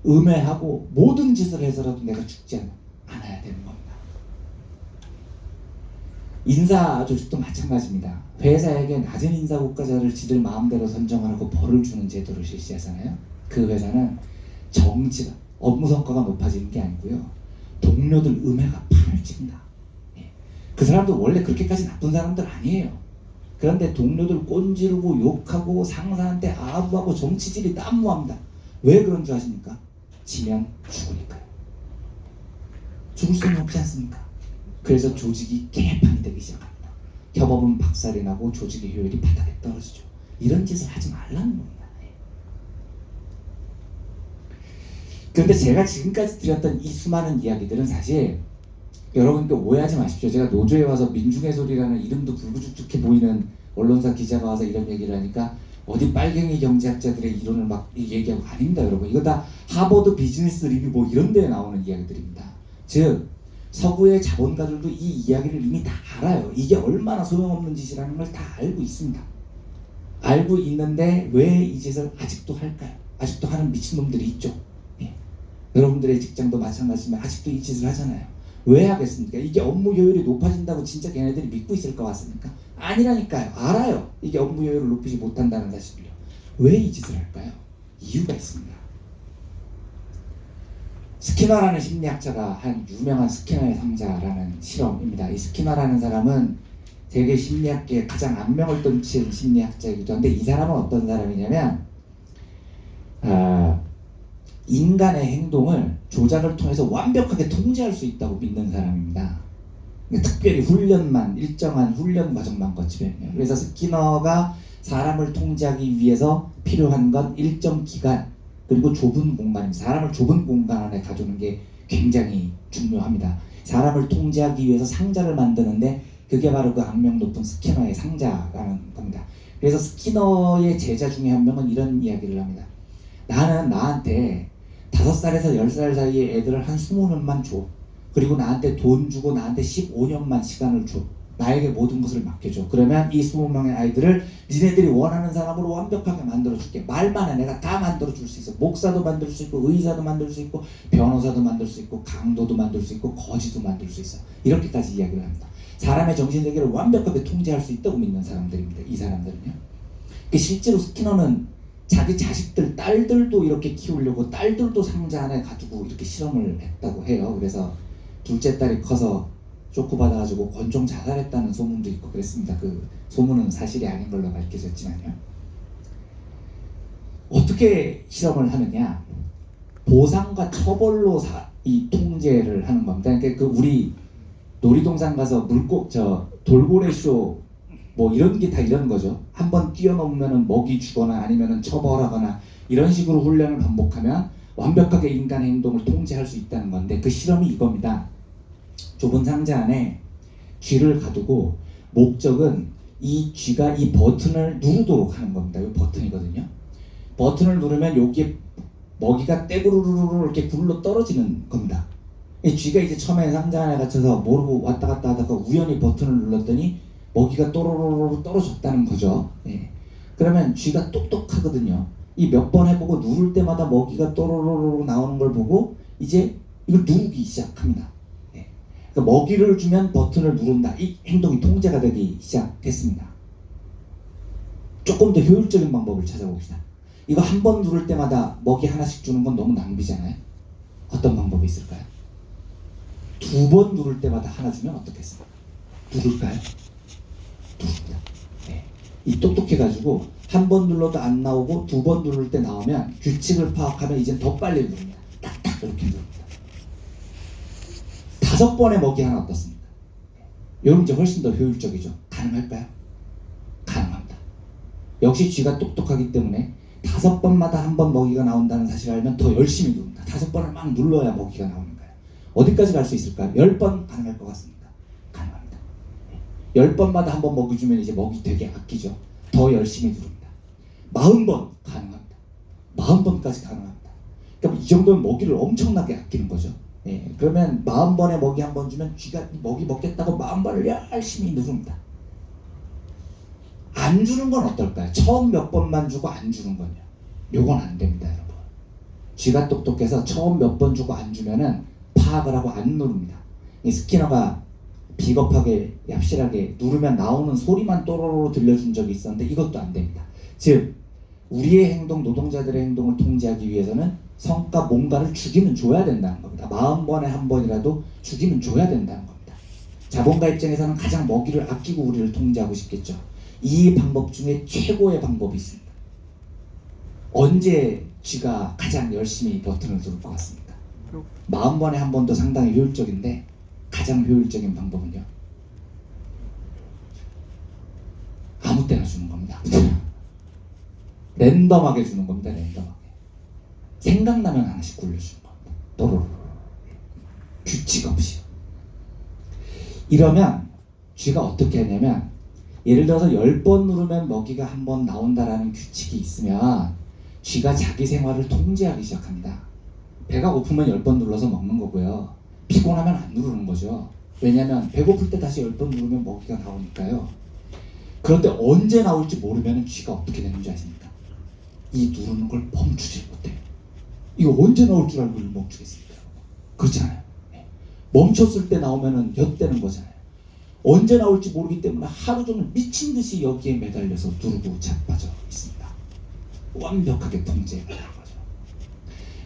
음해하고 모든 짓을 해서라도 내가 죽지 않아야 되는 겁니다. 인사 조직도 마찬가지입니다. 회사에게 낮은 인사 고과자를 지들 마음대로 선정하라고 벌을 주는 제도를 실시하잖아요. 그 회사는 정치가 업무 성과가 높아지는 게 아니고요. 동료들 음해가 판을 칩니다. 그 사람들 원래 그렇게까지 나쁜 사람들 아니에요. 그런데 동료들 꼰지르고 욕하고 상사한테 아부하고 정치질이 난무합니다. 왜 그런 줄 아십니까? 지면 죽으니까요. 죽을 수는 없지 않습니까? 그래서 조직이 개판이 되기 시작합니다. 협업은 박살이 나고 조직의 효율이 바닥에 떨어지죠. 이런 짓을 하지 말라는 겁니다. 그런데 제가 지금까지 드렸던 이 수많은 이야기들은 사실 여러분께 오해하지 마십시오. 제가 노조에 와서 민중의 소리라는 이름도 불구죽죽해 보이는 언론사 기자가 와서 이런 얘기를 하니까 어디 빨갱이 경제학자들의 이론을 막 얘기하고 아닙니다, 여러분. 이거 다 하버드 비즈니스 리뷰 뭐 이런 데에 나오는 이야기들입니다. 즉 서구의 자본가들도 이 이야기를 이미 다 알아요. 이게 얼마나 소용없는 짓이라는 걸 다 알고 있습니다. 알고 있는데 왜 이 짓을 아직도 할까요? 아직도 하는 미친놈들이 있죠. 여러분들의 직장도 마찬가지지만 아직도 이 짓을 하잖아요. 왜 하겠습니까? 이게 업무 효율이 높아진다고 진짜 걔네들이 믿고 있을 것 같습니까? 아니라니까요. 알아요. 이게 업무 효율을 높이지 못한다는 사실을요. 왜 이 짓을 할까요? 이유가 있습니다. 스키너라는 심리학자가 한 유명한 스키너의 상자라는 실험입니다. 이 스키너라는 사람은 세계 심리학계에 가장 악명을 떨친 심리학자이기도 한데 이 사람은 어떤 사람이냐면 인간의 행동을 조작을 통해서 완벽하게 통제할 수 있다고 믿는 사람입니다. 특별히 일정한 훈련 과정만 거치면요. 그래서 스키너가 사람을 통제하기 위해서 필요한 건 일정 기간 그리고 좁은 공간입니다. 사람을 좁은 공간 안에 가두는 게 굉장히 중요합니다. 사람을 통제하기 위해서 상자를 만드는데 그게 바로 그 악명 높은 스키너의 상자라는 겁니다. 그래서 스키너의 제자 중에 한 명은 이런 이야기를 합니다. 나는 나한테 5살에서 10살 사이의 애들을 한 20년만 줘. 그리고 나한테 돈 주고 나한테 15년만 시간을 줘. 나에게 모든 것을 맡겨줘. 그러면 이 20명의 아이들을 니네들이 원하는 사람으로 완벽하게 만들어줄게. 말만 해. 내가 다 만들어줄 수 있어. 목사도 만들 수 있고 의사도 만들 수 있고 변호사도 만들 수 있고 강도도 만들 수 있고 거지도 만들 수 있어. 이렇게까지 이야기를 합니다. 사람의 정신세계를 완벽하게 통제할 수 있다고 믿는 사람들입니다. 이 사람들은요. 실제로 스키너는 자기 자식들, 딸들도 이렇게 키우려고 딸들도 상자 안에 가지고 이렇게 실험을 했다고 해요. 그래서 둘째 딸이 커서 쇼크받아가지고 권총 자살했다는 소문도 있고 그랬습니다. 그 소문은 사실이 아닌 걸로 밝혀졌지만요. 어떻게 실험을 하느냐? 보상과 처벌로 이 통제를 하는 겁니다. 그러니까 그 우리 놀이동산 가서 돌고래쇼 뭐 이런 게 다 이런 거죠. 한번 뛰어넘으면은 먹이 주거나 아니면은 처벌하거나 이런 식으로 훈련을 반복하면 완벽하게 인간의 행동을 통제할 수 있다는 건데 그 실험이 이겁니다. 좁은 상자 안에 쥐를 가두고 목적은 이 쥐가 이 버튼을 누르도록 하는 겁니다. 이 버튼이거든요. 버튼을 누르면 여기에 먹이가 떼구르르르 이렇게 굴러 떨어지는 겁니다. 이 쥐가 이제 처음에 상자 안에 갇혀서 모르고 왔다 갔다 하다가 우연히 버튼을 눌렀더니 먹이가 또로로로 떨어졌다는 거죠. 예. 그러면 쥐가 똑똑하거든요. 이 몇 번 해보고 누를 때마다 먹이가 또로로로 나오는 걸 보고 이제 이걸 누르기 시작합니다. 예. 그러니까 먹이를 주면 버튼을 누른다. 이 행동이 통제가 되기 시작했습니다. 조금 더 효율적인 방법을 찾아봅시다. 이거 한 번 누를 때마다 먹이 하나씩 주는 건 너무 낭비잖아요. 어떤 방법이 있을까요? 2번 누를 때마다 하나 주면 어떻겠습니까? 누를까요? 누릅니다. 네. 이 똑똑해가지고 한 번 눌러도 안 나오고 2번 누를 때 나오면 규칙을 파악하면 이제 더 빨리 누릅니다. 딱딱 이렇게 누릅니다. 5번의 먹이 하나 어떻습니까? 이건 이제 훨씬 더 효율적이죠. 가능할까요? 가능합니다. 역시 쥐가 똑똑하기 때문에 5번마다 한 번 먹이가 나온다는 사실을 알면 더 열심히 누릅니다. 5번을 막 눌러야 먹이가 나오는 거예요. 어디까지 갈 수 있을까요? 10번 가능할 것 같습니다. 가능합니다. 10번마다 한 번 먹이 주면 이제 먹이 되게 아끼죠. 더 열심히 누릅니다. 40번 가능합니다. 40번까지 가능합니다. 그러니까 이 정도면 먹이를 엄청나게 아끼는 거죠. 예, 그러면 40번에 먹이 한 번 주면 쥐가 먹이 먹겠다고 40번을 열심히 누릅니다. 안 주는 건 어떨까요? 처음 몇 번만 주고 안 주는 건요. 요건 안 됩니다, 여러분. 쥐가 똑똑해서 처음 몇 번 주고 안 주면은 파악을 하고 안 누릅니다. 이 스키너가 비겁하게 얍실하게 누르면 나오는 소리만 또로로 들려준 적이 있었는데 이것도 안 됩니다. 즉 우리의 행동, 노동자들의 행동을 통제하기 위해서는 성과 뭔가를 주기는 줘야 된다는 겁니다. 40번에 한 번이라도 주기는 줘야 된다는 겁니다. 자본가 입장에서는 가장 먹이를 아끼고 우리를 통제하고 싶겠죠. 이 방법 중에 최고의 방법이 있습니다. 언제 쥐가 가장 열심히 버튼을 누를 것 같습니까? 40번에 한 번도 상당히 효율적인데 가장 효율적인 방법은요. 아무 때나 주는 겁니다. 랜덤하게 주는 겁니다. 랜덤하게. 생각나면 하나씩 굴려주는 겁니다. 또로로. 규칙 없이요. 이러면 쥐가 어떻게 하냐면 예를 들어서 10번 누르면 먹이가 한 번 나온다라는 규칙이 있으면 쥐가 자기 생활을 통제하기 시작합니다. 배가 고프면 10번 눌러서 먹는 거고요. 피곤하면 안 누르는 거죠. 왜냐하면 배고플 때 다시 10번 누르면 먹이가 나오니까요. 그런데 언제 나올지 모르면 쥐가 어떻게 되는 줄 아십니까? 이 누르는 걸 멈추지 못해요. 이거 언제 나올 줄 알고 멈추겠습니까? 그렇잖아요. 멈췄을 때 나오면 엿대는 거잖아요. 언제 나올지 모르기 때문에 하루 종일 미친 듯이 여기에 매달려서 누르고 자빠져 있습니다. 완벽하게 통제하는 거죠.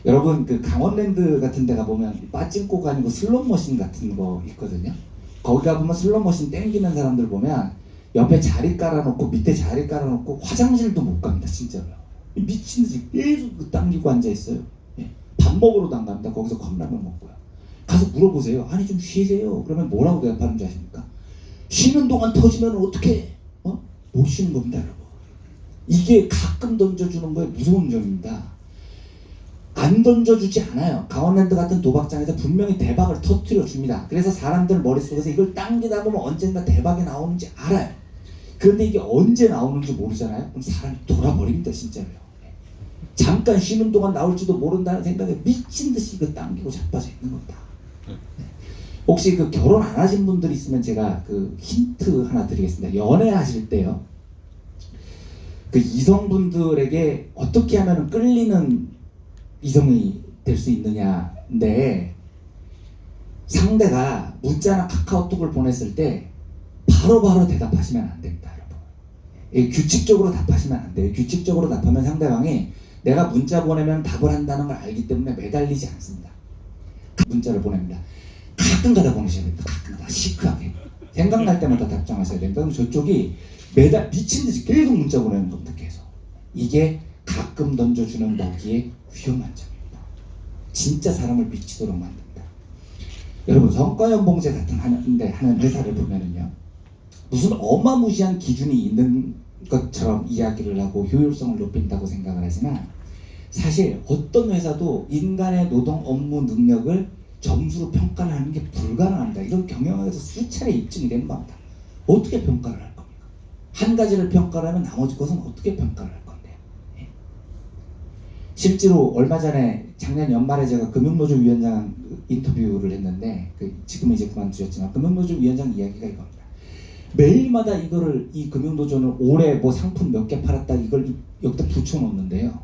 여러분 그 강원랜드 같은 데 가보면 빠찡코가 아니고 슬롯머신 같은 거 있거든요. 거기 가보면 슬롯머신 땡기는 사람들 보면 옆에 자리 깔아놓고 밑에 자리 깔아놓고 화장실도 못 갑니다. 진짜로 미친 듯이 계속 당기고 앉아있어요. 밥 먹으러도 안 갑니다. 거기서 컵라면 먹고요. 가서 물어보세요. 아니 좀 쉬세요. 그러면 뭐라고 대답하는 줄 아십니까? 쉬는 동안 터지면 어떻게 못 쉬는 겁니다, 여러분. 이게 가끔 던져주는 거에 무서운 점입니다. 안 던져주지 않아요. 강원랜드 같은 도박장에서 분명히 대박을 터뜨려 줍니다. 그래서 사람들 머릿속에서 이걸 당기다 보면 언젠가 대박이 나오는지 알아요. 그런데 이게 언제 나오는지 모르잖아요. 그럼 사람이 돌아버립니다. 진짜로요. 잠깐 쉬는 동안 나올지도 모른다는 생각에 미친 듯이 이거 당기고 자빠져 있는 겁니다. 혹시 그 결혼 안 하신 분들 있으면 제가 그 힌트 하나 드리겠습니다. 연애하실 때요, 그 이성분들에게 어떻게 하면 끌리는 이성이 될 수 있느냐인데, 상대가 문자나 카카오톡을 보냈을 때 바로바로 대답하시면 안 됩니다, 여러분. 규칙적으로 답하시면 안 돼요. 규칙적으로 답하면 상대방이 내가 문자 보내면 답을 한다는 걸 알기 때문에 매달리지 않습니다. 문자를 보냅니다. 가끔 가다 보내셔야 됩니다. 가끔 가다 시크하게 생각날 때마다 답장하셔야 됩니다. 그럼 저쪽이 매달 미친듯이 계속 문자 보내는 겁니다. 계속. 이게 가끔 던져주는 먹이의 위험한 점입니다. 진짜 사람을 미치도록 만듭니다. 여러분, 성과연봉제 같은 하는 회사를 보면은요, 무슨 어마무시한 기준이 있는 것처럼 이야기를 하고 효율성을 높인다고 생각을 하지만, 사실 어떤 회사도 인간의 노동 업무 능력을 점수로 평가를 하는 게 불가능합니다. 이건 경영학에서 수차례 입증이 된 겁니다. 어떻게 평가를 할 겁니까? 한 가지를 평가를 하면 나머지 것은 어떻게 평가를 할 건데요? 예. 실제로 얼마 전에 작년 연말에 제가 금융노조 위원장 인터뷰를 했는데, 지금 이제 그만두셨지만 금융노조 위원장 이야기가 이겁니다. 매일마다 이거를, 이 금융노조는 올해 뭐 상품 몇 개 팔았다 이걸 여기다 붙여놓는데요.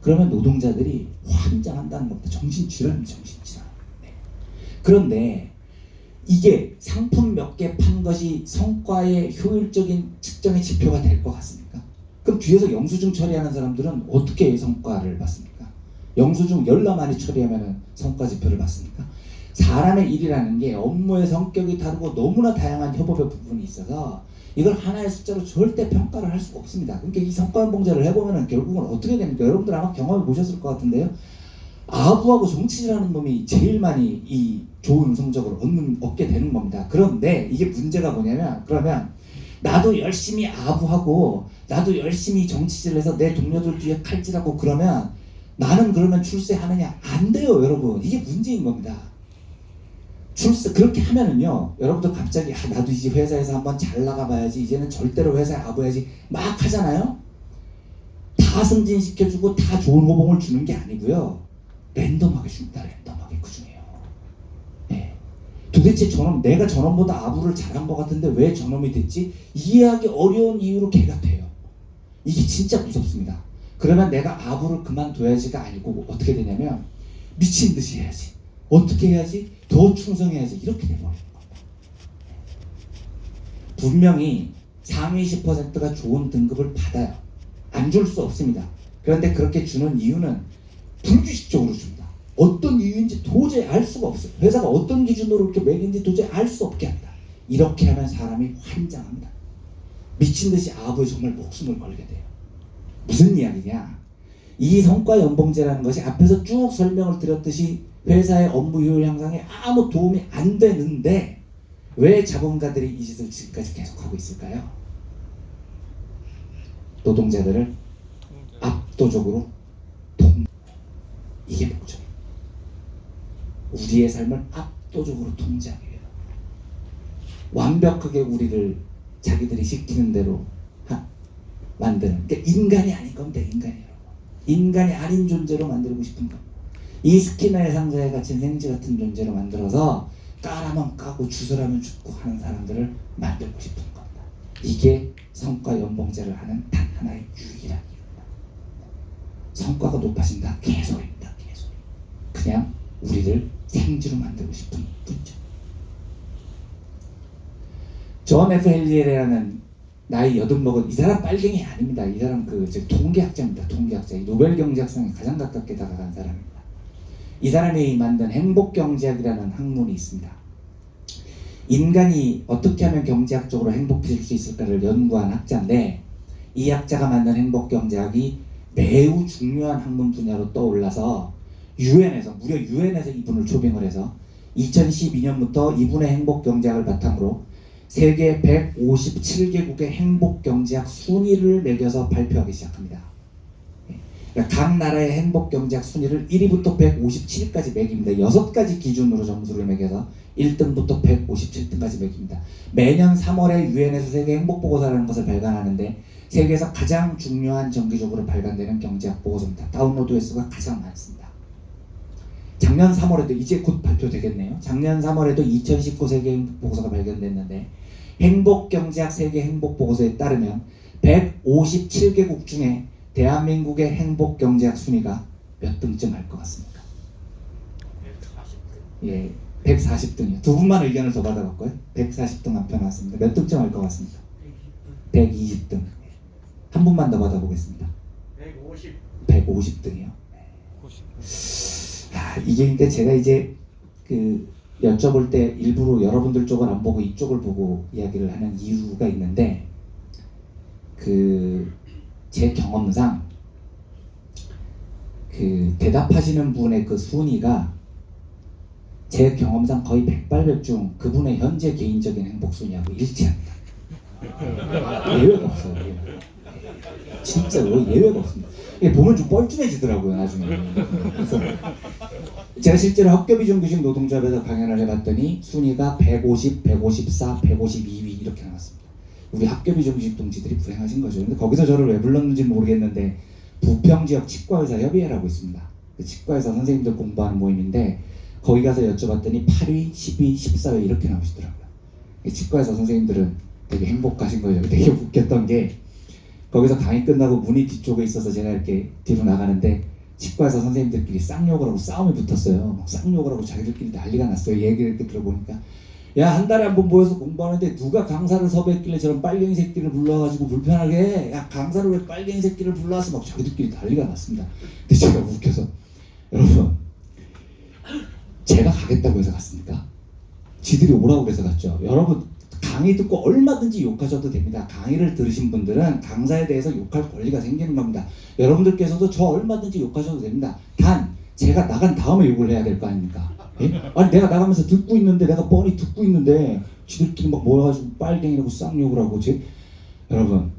그러면 노동자들이 환장한다는 겁니다. 정신질환입니다. 정신질환. 네. 그런데 이게 상품 몇 개 판 것이 성과의 효율적인 측정의 지표가 될 것 같습니까? 그럼 뒤에서 영수증 처리하는 사람들은 어떻게 성과를 받습니까? 영수증 열나 많이 처리하면 성과 지표를 받습니까? 사람의 일이라는 게 업무의 성격이 다르고 너무나 다양한 협업의 부분이 있어서 이걸 하나의 숫자로 절대 평가를 할 수가 없습니다. 그러니까 이 성과연봉제를 해보면 결국은 어떻게 됩니까? 여러분들 아마 경험해 보셨을 것 같은데요. 아부하고 정치질하는 놈이 제일 많이 이 좋은 성적을 얻게 되는 겁니다. 그런데 이게 문제가 뭐냐면, 그러면 나도 열심히 아부하고 나도 열심히 정치질해서 내 동료들 뒤에 칼질하고 그러면 나는 그러면 출세하느냐? 안 돼요, 여러분. 이게 문제인 겁니다. 그렇게 하면은요, 여러분들 갑자기 나도 이제 회사에서 한번 잘 나가봐야지, 이제는 절대로 회사에 아부해야지 막 하잖아요. 다 승진시켜주고 다 좋은 호봉을 주는 게 아니고요, 랜덤하게 줍니다. 랜덤하게. 그 중에요. 네. 도대체 내가 저놈보다 아부를 잘한 것 같은데 왜 저놈이 됐지? 이해하기 어려운 이유로 걔가 돼요. 이게 진짜 무섭습니다. 그러면 내가 아부를 그만둬야지가 아니고 어떻게 되냐면 미친 듯이 해야지. 어떻게 해야지? 더 충성해야지. 이렇게 돼버리는 겁니다. 분명히 상위 10%가 좋은 등급을 받아요. 안 줄 수 없습니다. 그런데 그렇게 주는 이유는 불규칙적으로 줍니다. 어떤 이유인지 도저히 알 수가 없어요. 회사가 어떤 기준으로 이렇게 매긴지 도저히 알 수 없게 합니다. 이렇게 하면 사람이 환장합니다. 미친 듯이 아부에 정말 목숨을 걸게 돼요. 무슨 이야기냐? 이 성과연봉제라는 것이 앞에서 쭉 설명을 드렸듯이 회사의 업무 효율 향상에 아무 도움이 안 되는데 왜 자본가들이 이 짓을 지금까지 계속하고 있을까요? 노동자들을 압도적으로 이게 목적이에요. 우리의 삶을 압도적으로 통제하기 위해서 완벽하게 우리를 자기들이 시키는 대로 만드는, 그러니까 인간이 아닌 겁니다. 인간이 아닌 존재로 만들고 싶은 겁니다. 이 스키너의 상자에 갇힌 생쥐 같은 존재로 만들어서 까라면 까고 주술하면 죽고 하는 사람들을 만들고 싶은 겁니다. 이게 성과연봉제를 하는 단 하나의 유일한 이유입니다. 성과가 높아진다 개소리입니다. 개소리. 그냥 우리를 생쥐로 만들고 싶은 뿐이죠. 존 F 헬리에라는 나이 80먹은 이 사람 빨갱이 아닙니다. 이 사람 통계학자입니다. 통계학자. 노벨 경제학상에 가장 가깝게 다가간 사람입니다. 이 사람이 만든 행복경제학이라는 학문이 있습니다. 인간이 어떻게 하면 경제학적으로 행복해질 수 있을까를 연구한 학자인데, 이 학자가 만든 행복경제학이 매우 중요한 학문 분야로 떠올라서 무려 유엔에서 이분을 초빙을 해서 2012년부터 이분의 행복경제학을 바탕으로 세계 157개국의 행복경제학 순위를 매겨서 발표하기 시작합니다. 그러니까 각 나라의 행복 경제학 순위를 1위부터 157위까지 매깁니다. 6가지 기준으로 점수를 매겨서 1등부터 157등까지 매깁니다. 매년 3월에 유엔에서 세계 행복 보고서라는 것을 발간하는데 세계에서 가장 중요한 정기적으로 발간되는 경제학 보고서입니다. 다운로드 횟수가 가장 많습니다. 작년 3월에도 이제 곧 발표되겠네요. 작년 3월에도 2019 세계 행복 보고서가 발견됐는데 행복 경제학 세계 행복 보고서에 따르면 157개국 중에 대한민국의 행복 경제학 순위가 몇 등쯤 할 것 같습니까? 140등. 예, 140등이요. 두 분만 의견을 더 받아봤고요. 140등 한 편 나왔습니다. 몇 등쯤 할 것 같습니까? 120등. 한 분만 더 받아보겠습니다. 150등이요. 이게 그러니까 제가 이제 그 여쭤볼 때 일부러 여러분들 쪽을 안 보고 이쪽을 보고 이야기를 하는 이유가 있는데 제 경험상 대답하시는 분의 그 순위가 제 경험상 거의 백발백중 그분의 현재 개인적인 행복 순위하고 일치합니다. 예외가 없어요. 진짜 예외가 없습니다. 이게 보면 좀 뻘쭘해지더라고요 나중에. 그래서 제가 실제로 학교비정규직 노동조합에서 강연을 해봤더니 순위가 150, 154, 152위 이렇게 나왔습니다. 우리 학교비정규직 동지들이 불행하신 거죠. 근데 거기서 저를 왜 불렀는지 모르겠는데 부평지역 치과의사 협의회라고 있습니다. 그 치과의사 선생님들 공부하는 모임인데 거기 가서 여쭤봤더니 8위, 10위, 14위 이렇게 나오시더라고요. 치과의사 선생님들은 되게 행복하신 거예요. 되게 웃겼던 게 거기서 강의 끝나고 문이 뒤쪽에 있어서 제가 이렇게 뒤로 나가는데 치과의사 선생님들끼리 쌍욕을 하고 싸움이 붙었어요. 쌍욕을 하고 자기들끼리 난리가 났어요. 얘기를 이렇게 들어보니까 야, 한 달에 한 번 모여서 공부하는데 누가 강사를 섭외했길래 저런 빨갱이 새끼를 불러가지고 불편하게 해. 야, 강사를 왜 빨갱이 새끼를 불러왔어? 막 자기들끼리 난리가 났습니다. 근데 제가 웃겨서 여러분 제가 가겠다고 해서 갔습니까? 지들이 오라고 해서 갔죠. 여러분 강의 듣고 얼마든지 욕하셔도 됩니다. 강의를 들으신 분들은 강사에 대해서 욕할 권리가 생기는 겁니다. 여러분들께서도 저 얼마든지 욕하셔도 됩니다. 단 제가 나간 다음에 욕을 해야 될 거 아닙니까? 예? 아니 내가 나가면서 듣고 있는데 내가 뻔히 듣고 있는데 지들끼리 막 모여가지고 빨갱이라고 쌍욕을 하고 여러분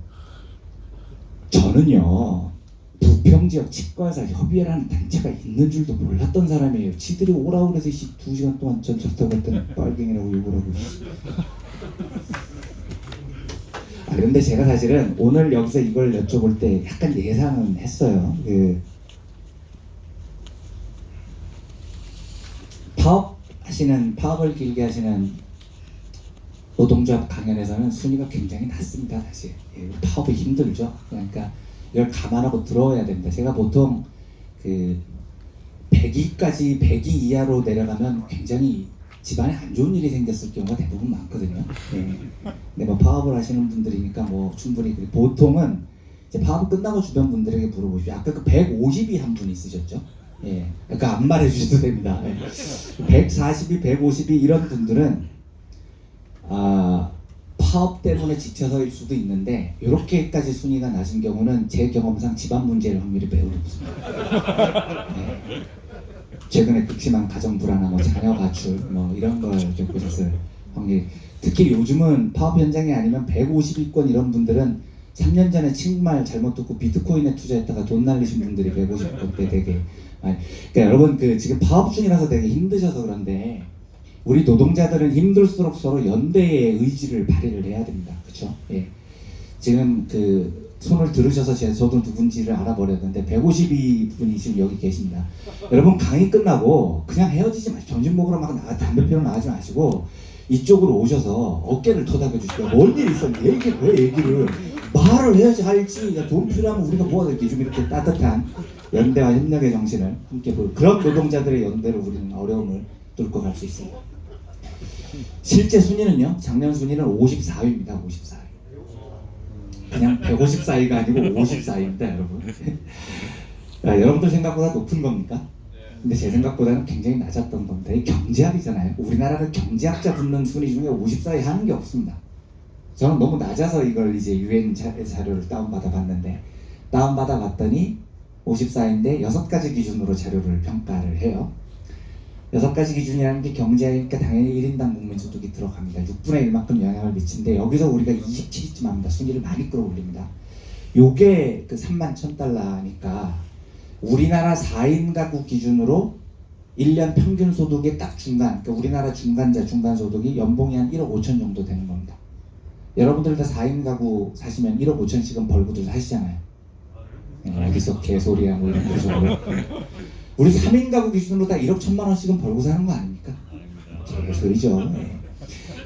저는요 부평지역 치과의사 협의회라는 단체가 있는 줄도 몰랐던 사람이에요. 지들이 오라고 그래서 2시간 동안 전철 타고 갔더니 빨갱이라고 욕을 하고 근데 제가 사실은 오늘 여기서 이걸 여쭤볼 때 약간 예상은 했어요. 파업을 길게 하시는 노동조합 강연에서는 순위가 굉장히 낮습니다. 사실 파업이 힘들죠. 그러니까 이걸 감안하고 들어야 됩니다. 제가 보통 100위까지 100위 이하로 내려가면 굉장히 집안에 안 좋은 일이 생겼을 경우가 대부분 많거든요. 근데 뭐 파업을 하시는 분들이니까 뭐 충분히 보통은 이제 파업 끝나고 주변 분들에게 물어보십시오. 아까 150위 한 분 있으셨죠? 그러니까 안 말해주셔도 됩니다. 142, 152 이런 분들은 파업 때문에 지쳐서일 수도 있는데 이렇게까지 순위가 낮은 경우는 제 경험상 집안 문제일 확률이 매우 높습니다. 최근에 극심한 가정 불안함, 자녀 가출 이런 걸 겪으셨을 확률. 특히 요즘은 파업 현장이 아니면 150위권 이런 분들은 3년 전에 친구말 잘못 듣고 비트코인에 투자했다가 돈 날리신 분들이 150위권 때 되게 그러니까 여러분 지금 파업 중이라서 되게 힘드셔서 그런데 우리 노동자들은 힘들수록 서로 연대의 의지를 발휘를 해야 됩니다. 그렇죠? 지금 손을 들으셔서 저도 누군지를 알아버렸는데 152분이 지금 여기 계십니다. 여러분 강의 끝나고 그냥 헤어지지 마시고 점심 먹으러 막 담배 피러 나가지 마시고 이쪽으로 오셔서 어깨를 토닥여 주시고 뭔 일 있어? 얘기를 말을 해야지 할지. 돈 필요하면 우리가 모아둘게. 좀 이렇게 따뜻한 연대와 협력의 정신을 함께 그런 노동자들의 연대로 우리는 어려움을 뚫고 갈 수 있습니다. 실제 순위는요, 작년 순위는 54위입니다. 54위. 그냥 154위가 아니고 54위입니다, 여러분. 여러분들 생각보다 높은 겁니까? 근데 제 생각보다는 굉장히 낮았던 겁니다. 이 경제학이잖아요. 우리나라는 경제학자 붙는 순위 중에 54위 하는 게 없습니다. 저는 너무 낮아서 이걸 이제 유엔 자료를 다운받아 봤는데 다운받아 봤더니 54인데 6가지 기준으로 자료를 평가를 해요. 6가지 기준이라는 게 경제학이니까 당연히 1인당 국민소득이 들어갑니다. 6분의 1만큼 영향을 미치는데 여기서 우리가 27위쯤 합니다. 순위를 많이 끌어올립니다. 요게 3만 $1,000니까 우리나라 4인 가구 기준으로 1년 평균 소득의 딱 중간, 그러니까 우리나라 중간자 중간 소득이 연봉이 한 1억 5천 정도 되는 겁니다. 여러분들 다 4인 가구 사시면 1억 5천씩은 벌고들 사시잖아요. 어디서 개소리야 뭐 이런 거죠. 우리 3인 가구 기준으로 다 1억 1천만 원씩은 벌고 사는 거 아닙니까? 개소리죠. 네.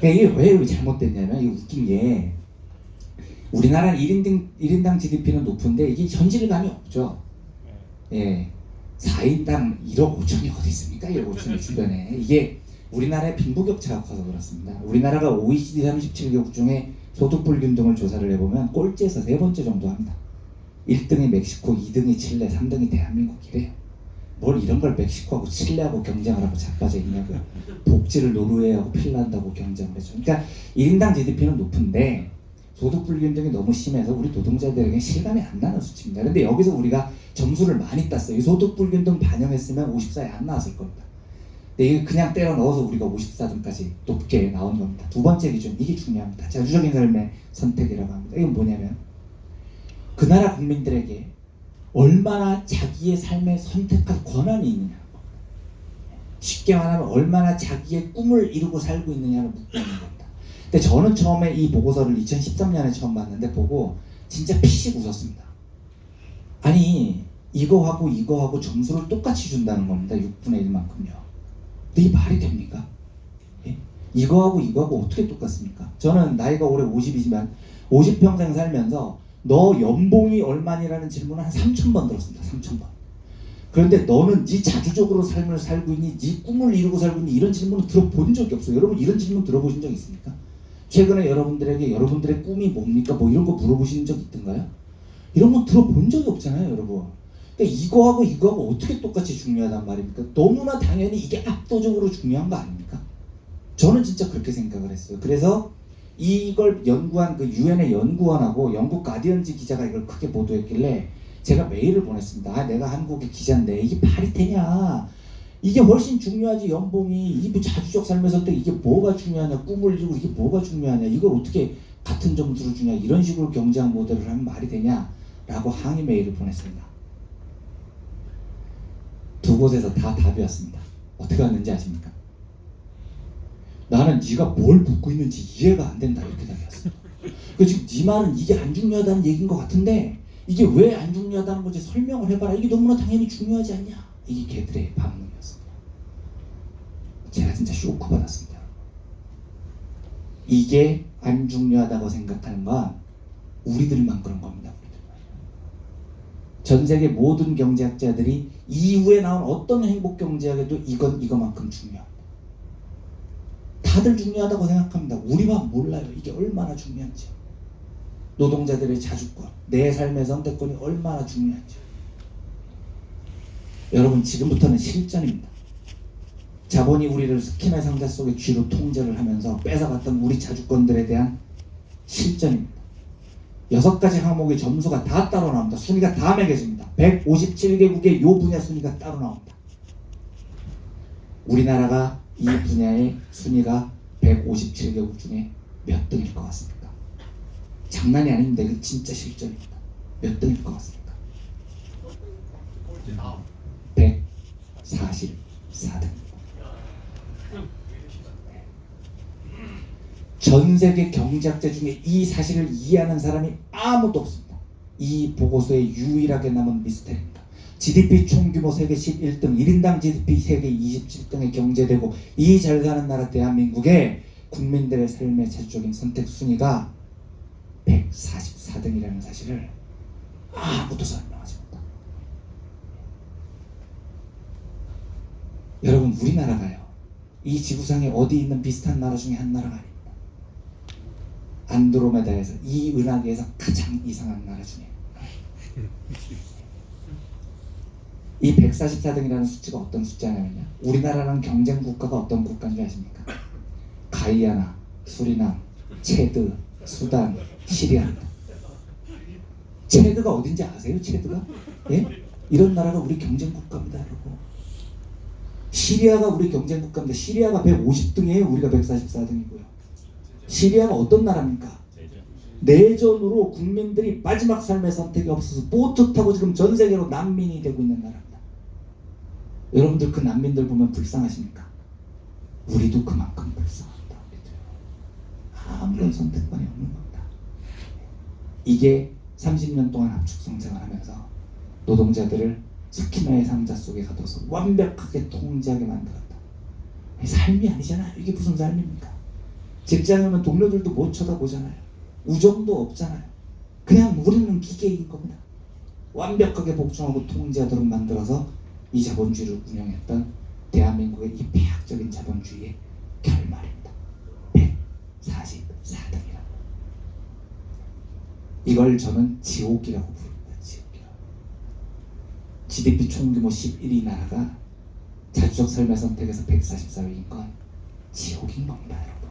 그러니까 이게 왜 잘못됐냐면, 이게 웃긴 게 우리나라는 1인당 GDP는 높은데 이게 현실감이 없죠. 예. 4인당 1억 5천이 어디 있습니까? 1억 5천이 주변에. 이게 우리나라의 빈부격차가 커서 그렇습니다. 우리나라가 OECD 37개국 중에 소득 불균등을 조사를 해보면 꼴찌에서 세 번째 정도 합니다. 1등이 멕시코, 2등이 칠레, 3등이 대한민국이래요. 뭘 이런 걸 멕시코하고 칠레하고 경쟁하라고 자빠져 있냐고요. 복지를 노르웨이하고 핀란드하고 경쟁을 해줘. 그러니까 1인당 GDP는 높은데 소득 불균등이 너무 심해서 우리 노동자들에게 실감이 안 나는 수치입니다. 근데 여기서 우리가 점수를 많이 땄어요. 이 소득 불균등 반영했으면 54에 안 나왔을 겁니다. 근데 이게 그냥 때려 넣어서 우리가 54등까지 높게 나온 겁니다. 두 번째 기준, 이게 중요합니다. 자주적인 삶의 선택이라고 합니다. 이건 뭐냐면 그 나라 국민들에게 얼마나 자기의 삶의 선택할 권한이 있느냐. 쉽게 말하면 얼마나 자기의 꿈을 이루고 살고 있느냐를 묻는 겁니다. 근데 저는 처음에 이 보고서를 2013년에 처음 봤는데 보고 진짜 피식 웃었습니다. 아니 이거하고 점수를 똑같이 준다는 겁니다. 6분의 1만큼요. 근데 이게 말이 됩니까? 예? 이거하고 어떻게 똑같습니까? 저는 나이가 올해 50이지만 50평생 살면서 너 연봉이 얼마니라는 질문을 한 3,000번 들었습니다. 3,000번. 그런데 너는 네 자주적으로 삶을 살고 있니? 네 꿈을 이루고 살고 있니? 이런 질문을 들어본 적이 없어요. 여러분 이런 질문 들어보신 적 있습니까? 최근에 여러분들에게 여러분들의 꿈이 뭡니까? 뭐 이런 거 물어보신 적 있던가요? 이런 건 들어본 적이 없잖아요, 여러분. 그러니까 이거하고 어떻게 똑같이 중요하단 말입니까? 너무나 당연히 이게 압도적으로 중요한 거 아닙니까? 저는 진짜 그렇게 생각을 했어요. 그래서 이걸 연구한 그 유엔의 연구원하고 영국 가디언지 기자가 이걸 크게 보도했길래 제가 메일을 보냈습니다. 아, 내가 한국의 기자인데 이게 말이 되냐? 이게 훨씬 중요하지. 연봉이 이 자주적 삶의 선택 이게 뭐가 중요하냐? 꿈을 이루고 이게 뭐가 중요하냐? 이걸 어떻게 같은 점수를 주냐? 이런 식으로 경제학 모델을 하면 말이 되냐? 라고 항의 메일을 보냈습니다. 두 곳에서 다 답이 왔습니다. 어떻게 왔는지 아십니까? 나는 네가 뭘 묻고 있는지 이해가 안 된다, 이렇게 답이 왔습니다. 그 지금 네 말은 이게 안 중요하다는 얘기인 것 같은데 이게 왜 안 중요하다는 건지 설명을 해봐라. 이게 너무나 당연히 중요하지 않냐? 이게 걔들의 반문이었습니다. 제가 진짜 쇼크 받았습니다. 이게 안 중요하다고 생각하는 건 우리들만 그런 겁니다. 전 세계 모든 경제학자들이 이후에 나온 어떤 행복 경제학에도 이거만큼 중요합니다. 다들 중요하다고 생각합니다. 우리만 몰라요. 이게 얼마나 중요한지. 노동자들의 자주권, 내 삶의 선택권이 얼마나 중요한지. 여러분 지금부터는 실전입니다. 자본이 우리를 스킨의 상자 속에 쥐로 통제를 하면서 뺏어갔던 우리 자주권들에 대한 실전입니다. 6가지 항목의 점수가 다 따로 나옵니다. 순위가 다 매겨집니다. 157개국의 요 분야 순위가 따로 나옵니다. 우리나라가 이 분야의 순위가 157개국 중에 몇 등일 것 같습니까? 장난이 아닙니다. 이건 진짜 실전입니다. 몇 등일 것 같습니까? 144등. 전 세계 경제학자 중에 이 사실을 이해하는 사람이 아무도 없습니다. 이 보고서에 유일하게 남은 미스터리입니다. GDP 총규모 세계 11등, 1인당 GDP 세계 27등의 경제되고 이 잘 사는 나라 대한민국의 국민들의 삶의 자주적인 선택 순위가 144등이라는 사실을 아무도 설명하지 못합니다. 여러분 우리나라가요, 이 지구상에 어디 있는 비슷한 나라 중에 한 나라가 아닙니다. 안드로메다에서 이 은하계에서 가장 이상한 나라 중에 이 144등이라는 수치가 어떤 숫자냐면요, 우리나라랑 경쟁 국가가 어떤 국가인 줄 아십니까? 가이아나, 수리남, 체드, 수단, 시리아입니다. 체드가 어딘지 아세요? 체드가? 예? 이런 나라가 우리 경쟁 국가입니다, 여러분. 시리아가 우리 경쟁 국가입니다. 시리아가 150등이에요. 우리가 144등이고요. 시리아가 어떤 나라입니까? 내전으로 국민들이 마지막 삶의 선택이 없어서 보트 타고 지금 전 세계로 난민이 되고 있는 나라입니다. 여러분들 그 난민들 보면 불쌍하십니까? 우리도 그만큼 불쌍합니다. 아무런 선택권이 없는 겁니다. 이게 30년 동안 압축 성장하면서 노동자들을 스키너의 상자 속에 가둬서 완벽하게 통제하게 만들었다. 삶이 아니잖아요. 이게 무슨 삶입니까? 직장에 오면 동료들도 못 쳐다보잖아요. 우정도 없잖아요. 그냥 우리는 기계인 겁니다. 완벽하게 복종하고 통제하도록 만들어서 이 자본주의를 운영했던 대한민국의 이 폐악적인 자본주의의 결말입니다. 144등이라. 이걸 저는 지옥이라고 부릅니다. 지옥이라고. GDP 총규모 11위 나라가 자주적 삶의 선택에서 144위인 건 지옥인 겁니다, 여러분.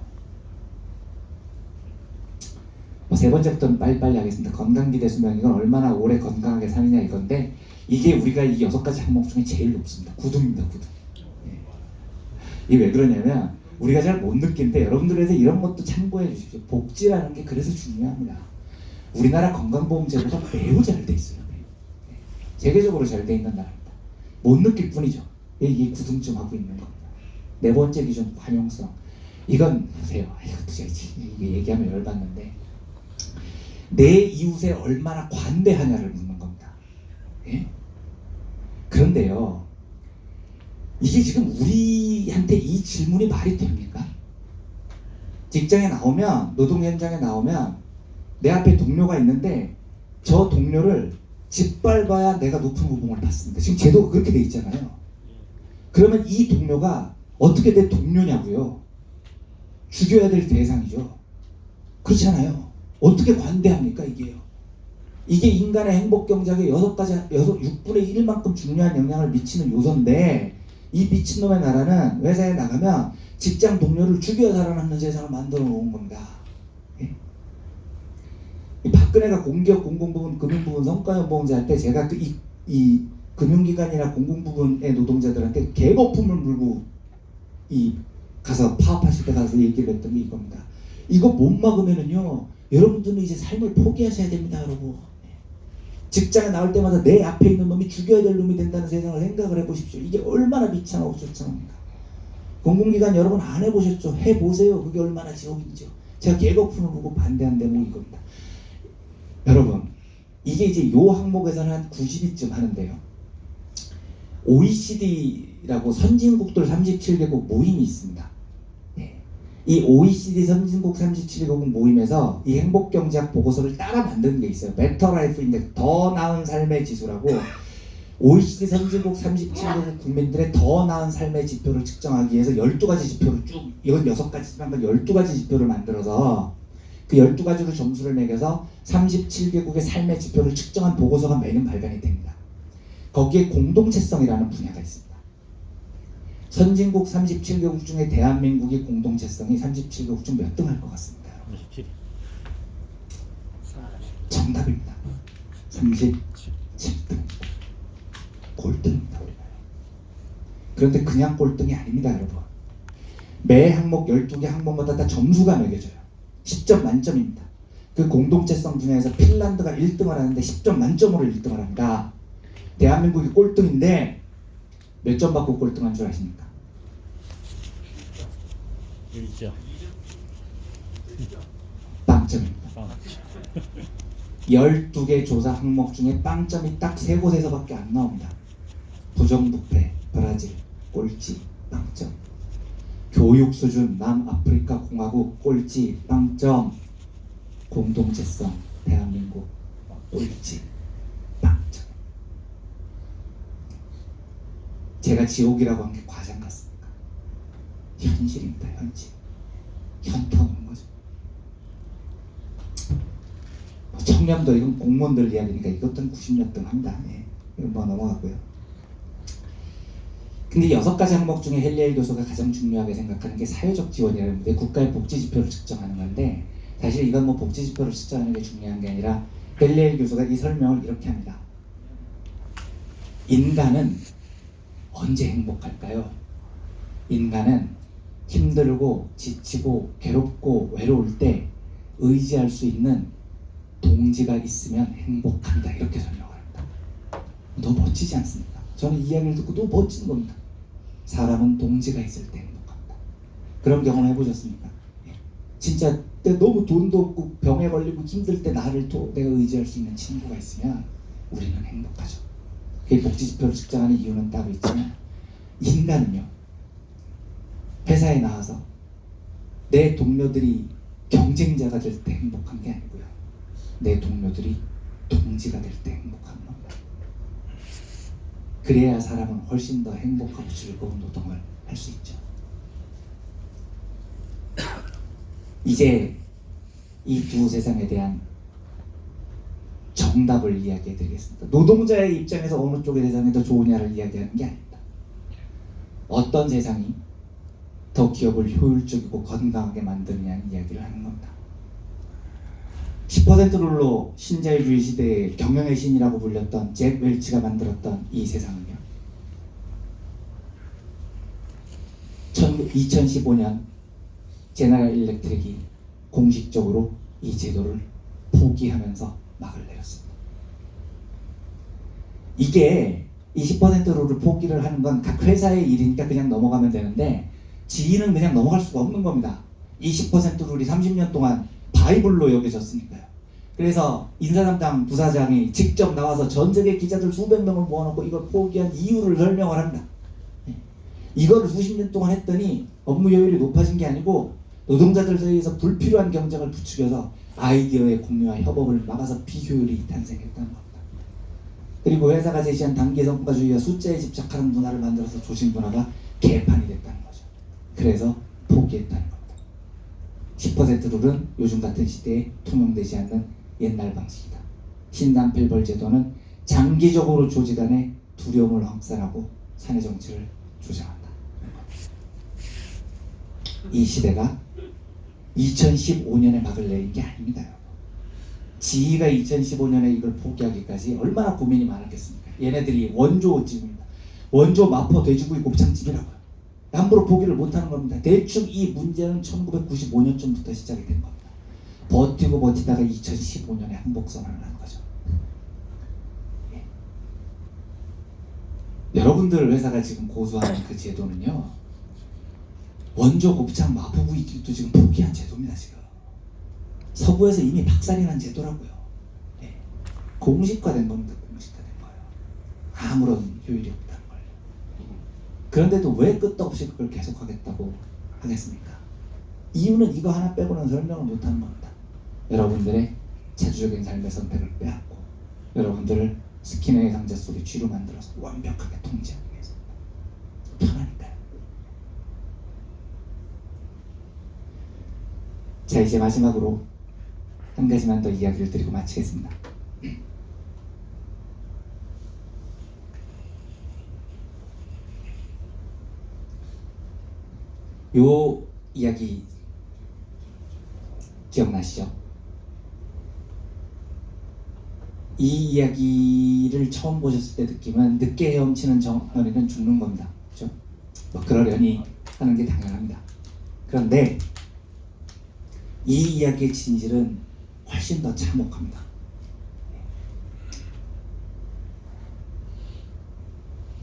세 번째부터는 빨리빨리 하겠습니다. 건강기대 수명, 이건 얼마나 오래 건강하게 사느냐 이건데, 이게 우리가 이 6가지 항목 중에 제일 높습니다. 9등입니다. 9등. 이게 왜 그러냐면 우리가 잘 못 느끼는데 여러분들에서 이런 것도 참고해 주십시오. 복지라는 게 그래서 중요합니다. 우리나라 건강보험제도가 매우 잘 돼 있어요. 세계적으로 잘 돼 있는 나라입니다. 못 느낄 뿐이죠. 이게 9등쯤 하고 있는 겁니다. 네 번째 기준, 관용성. 이건 보세요. 이것도 제가 이게 얘기하면 열받는데, 내 이웃에 얼마나 관대하냐를 묻는 겁니다. 예? 그런데요, 이게 지금 우리한테 이 질문이 말이 됩니까? 직장에 나오면, 노동 현장에 나오면 내 앞에 동료가 있는데 저 동료를 짓밟아야 내가 높은 호봉을 받습니다. 지금 제도가 그렇게 돼 있잖아요. 그러면 이 동료가 어떻게 내 동료냐고요? 죽여야 될 대상이죠. 그렇잖아요. 어떻게 관대합니까 이게요? 이게 인간의 행복 경작에 6분의 1만큼 중요한 영향을 미치는 요소인데, 이 미친놈의 나라는 회사에 나가면 직장 동료를 죽여 살아남는 세상을 만들어 놓은 겁니다. 예? 이 박근혜가 공기업 공공부문 금융부문 성과연봉제 할 때 제가 이 금융기관이나 공공부문의 노동자들한테 개거품을 물고 가서 파업하실 때 가서 얘기를 했던 게 이겁니다. 이거 못 막으면은요, 여러분들은 이제 삶을 포기하셔야 됩니다, 여러분. 직장에 나올 때마다 내 앞에 있는 놈이 죽여야 될 놈이 된다는 세상을 생각을 해보십시오. 이게 얼마나 미천하고 좋습니까? 공공기관 여러분 안 해보셨죠? 해보세요. 그게 얼마나 지옥인지요. 제가 개거품을 보고 반대한 대목이 이겁니다. 여러분, 이게 이제 요 항목에서는 한 90위쯤 하는데요. OECD라고 선진국들 37개국 모임이 있습니다. 이 OECD 선진국 37개국 모임에서 이 행복경제학 보고서를 따라 만든 게 있어요. 베터 라이프 인덱스, 더 나은 삶의 지수라고, OECD 선진국 37개국 국민들의 더 나은 삶의 지표를 측정하기 위해서 12가지 지표를 쭉, 이건 6가지지만 12가지 지표를 만들어서 그 12가지로 점수를 매겨서 37개국의 삶의 지표를 측정한 보고서가 매년 발간이 됩니다. 거기에 공동체성이라는 분야가 있습니다. 선진국 37개국 중에 대한민국의 공동체성이 37개국 중 몇 등 할 것 같습니다? 27. 정답입니다. 37등. 골등입니다. 우리가. 그런데 그냥 꼴등이 아닙니다, 여러분. 매 항목 12개 항목마다 다 점수가 매겨져요. 10점 만점입니다. 그 공동체성 분야에서 핀란드가 1등을 하는데 10점 만점으로 1등을 합니다. 대한민국이 꼴등인데 몇 점 받고 꼴등한 줄 아십니까? 1점. 빵점입니다. 12개 조사 항목 중에 빵점이 딱 3곳에서밖에 안 나옵니다. 부정부패, 브라질, 꼴찌, 빵점. 교육 수준, 남아프리카 공화국, 꼴찌, 빵점. 공동체성, 대한민국, 꼴찌, 빵점. 제가 지옥이라고 한 게 과장 같습니까? 현실입니다. 현실. 현타 오는 거죠. 청렴도, 이건 공무원들 이야기니까 이것도 90몇 등 합니다. 예. 이건 뭐 넘어가고요. 근데 6가지 항목 중에 헬리엘 교수가 가장 중요하게 생각하는 게 사회적 지원이라는 게 국가의 복지 지표를 측정하는 건데, 사실 이건 뭐 복지 지표를 측정하는 게 중요한 게 아니라 헬리엘 교수가 이 설명을 이렇게 합니다. 인간은 언제 행복할까요? 인간은 힘들고 지치고 괴롭고 외로울 때 의지할 수 있는 동지가 있으면 행복합니다. 이렇게 설명을 합니다. 너무 멋지지 않습니까? 저는 이 이야기를 듣고 너무 멋진 겁니다. 사람은 동지가 있을 때 행복합니다. 그런 경험 해보셨습니까? 진짜 내가 너무 돈도 없고 병에 걸리고 힘들 때 나를 내가 의지할 수 있는 친구가 있으면 우리는 행복하죠. 그게 복지지표를 측정하는 이유는 따로 있지만, 인간은요, 회사에 나와서 내 동료들이 경쟁자가 될 때 행복한 게 아니고요, 내 동료들이 동지가 될 때 행복한 겁니다. 그래야 사람은 훨씬 더 행복하고 즐거운 노동을 할 수 있죠. 이제 이 두 세상에 대한 정답을 이야기해 드리겠습니다. 노동자의 입장에서 어느 쪽의 세상이 더 좋으냐를 이야기하는 게 아닙니다. 어떤 세상이 더 기업을 효율적이고 건강하게 만드느냐는 이야기를 하는 겁니다. 10% 룰로 신자유주의 시대의 경영의 신이라고 불렸던 잭 웰치가 만들었던 이 세상은요, 2015년 제너럴 일렉트릭이 공식적으로 이 제도를 포기하면서 막을 내렸습니다. 이게 20% 룰을 포기를 하는 건 각 회사의 일이니까 그냥 넘어가면 되는데, 지인은 그냥 넘어갈 수가 없는 겁니다. 20% 룰이 30년 동안 바이블로 여겨졌으니까요. 그래서 인사담당 부사장이 직접 나와서 전 세계 기자들 수백 명을 모아놓고 이걸 포기한 이유를 설명을 합니다. 이거를 수십 년 동안 했더니 업무 효율이 높아진 게 아니고 노동자들 사이에서 불필요한 경쟁을 부추겨서 아이디어의 공유와 협업을 막아서 비효율이 탄생했다는 겁니다. 그리고 회사가 제시한 단기 성과주의와 숫자에 집착하는 문화를 만들어서 조직 문화가 개판이 됐다는 거죠. 그래서 포기했다는 겁니다. 10% 룰은 요즘 같은 시대에 통용되지 않는 옛날 방식이다. 신담필벌 제도는 장기적으로 조직 안에 두려움을 확산하고 사내 정치를 조장한다. 이 시대가 2015년에 막을 내린 게 아닙니다. 지희가 2015년에 이걸 포기하기까지 얼마나 고민이 많았겠습니까? 얘네들이 원조집입니다. 원조 마포 돼지고기 곱창집이라고요. 함부로 포기를 못하는 겁니다. 대충 이 문제는 1995년쯤부터 시작이 된 겁니다. 버티고 버티다가 2015년에 항복선언을 한 거죠. 예. 여러분들 회사가 지금 고수하는 그 제도는요, 원조 곱창 마포구이집도 지금 포기한 제도입니다. 지금 서부에서 이미 박살이 난 제도라고요. 네. 공식화된 겁니다. 공식화된 거예요. 아무런 효율이 없다는 걸. 그런데도 왜 끝도 없이 그걸 계속하겠다고 하겠습니까? 이유는 이거 하나 빼고는 설명을 못하는 겁니다. 여러분들의 자주적인 삶의 선택을 빼앗고 여러분들을 스키너의 상자 속에 쥐로 만들어서 완벽하게 통제하기 위해서입니다. 편하니까요. 자, 이제 마지막으로 한 가지만 더 이야기를 드리고 마치겠습니다. 요 이야기 기억나시죠? 이 이야기를 처음 보셨을 때 느낌은 늦게 헤엄치는 정어리는 죽는 겁니다. 그렇죠? 뭐 그러려니 하는 게 당연합니다. 그런데 이 이야기의 진실은 훨씬 더 참혹합니다.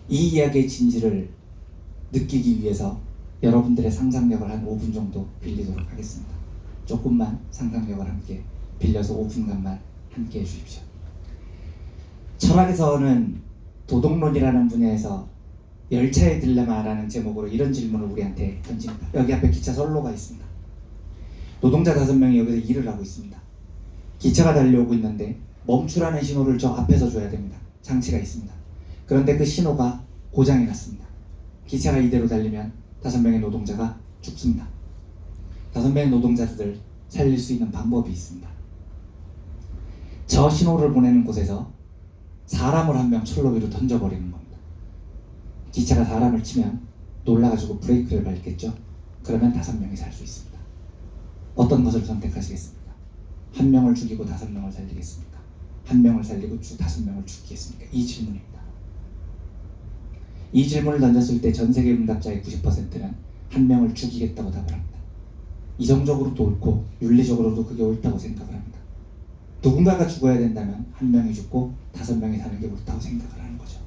이 이야기의 진실을 느끼기 위해서 여러분들의 상상력을 한 5분 정도 빌리도록 하겠습니다. 조금만 상상력을 함께 빌려서 5분간만 함께 해주십시오. 철학에서는 도덕론이라는 분야에서 열차의 딜레마라는 제목으로 이런 질문을 우리한테 던집니다. 여기 앞에 기차 선로가 있습니다. 노동자 5명이 여기서 일을 하고 있습니다. 기차가 달려오고 있는데 멈추라는 신호를 저 앞에서 줘야 됩니다. 장치가 있습니다. 그런데 그 신호가 고장이 났습니다. 기차가 이대로 달리면 5명의 노동자가 죽습니다. 5명의 노동자들을 살릴 수 있는 방법이 있습니다. 저 신호를 보내는 곳에서 사람을 한 명 철로 위로 던져버리는 겁니다. 기차가 사람을 치면 놀라가지고 브레이크를 밟겠죠. 그러면 5명이 살 수 있습니다. 어떤 것을 선택하시겠습니까? 한 명을 죽이고 5명을 살리겠습니까? 한 명을 살리고 5명을 죽이겠습니까? 이 질문입니다. 이 질문을 던졌을 때 전 세계 응답자의 90%는 한 명을 죽이겠다고 답을 합니다. 이성적으로도 옳고 윤리적으로도 그게 옳다고 생각을 합니다. 누군가가 죽어야 된다면 한 명이 죽고 5명이 사는 게 옳다고 생각을 하는 거죠.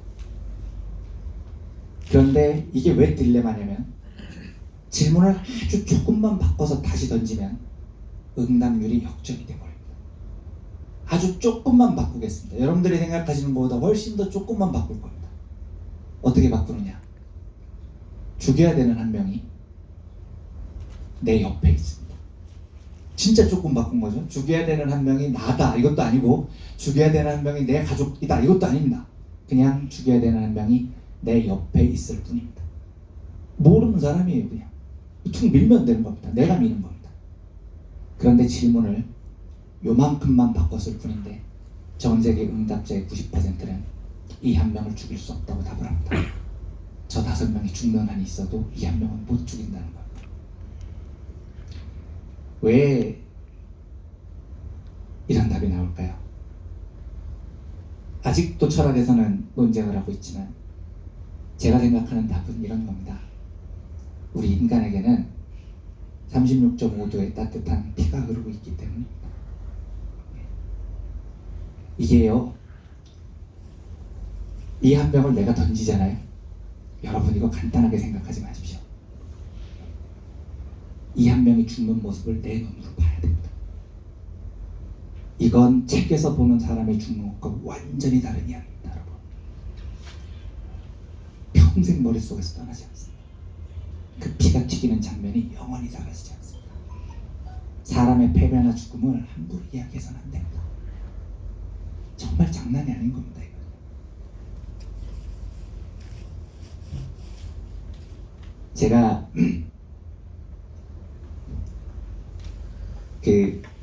그런데 이게 왜 딜레마냐면 질문을 아주 조금만 바꿔서 다시 던지면 응답률이 역전이 돼버립니다. 아주 조금만 바꾸겠습니다. 여러분들이 생각하시는 것보다 훨씬 더 조금만 바꿀 겁니다. 어떻게 바꾸느냐? 죽여야 되는 한 명이 내 옆에 있습니다. 진짜 조금 바꾼 거죠. 죽여야 되는 한 명이 나다 이것도 아니고, 죽여야 되는 한 명이 내 가족이다 이것도 아닙니다. 그냥 죽여야 되는 한 명이 내 옆에 있을 뿐입니다. 모르는 사람이에요. 그냥 툭 밀면 되는 겁니다. 내가 미는 겁니다. 그런데 질문을 요만큼만 바꿨을 뿐인데 전 세계 응답자의 90%는 이 한 명을 죽일 수 없다고 답을 합니다. 저 5명이 죽는 한이 있어도 이 한 명은 못 죽인다는 겁니다. 왜 이런 답이 나올까요? 아직도 철학에서는 논쟁을 하고 있지만 제가 생각하는 답은 이런 겁니다. 우리 인간에게는 36.5도의 따뜻한 피가 흐르고 있기 때문입니다. 이게요, 이 한 명을 내가 던지잖아요. 여러분 이거 간단하게 생각하지 마십시오. 이 한 명이 죽는 모습을 내 눈으로 봐야 됩니다. 이건 책에서 보는 사람이 죽는 것과 완전히 다른 이야기입니다. 여러분, 평생 머릿속에서 떠나지 않습니다. 그 피가 튀기는 장면이 영원히 사라지지 않습니다. 사람의 패배나 죽음을 함부로 이야기해서는 안 됩니다. 정말 장난이 아닌 겁니다. 이거. 제가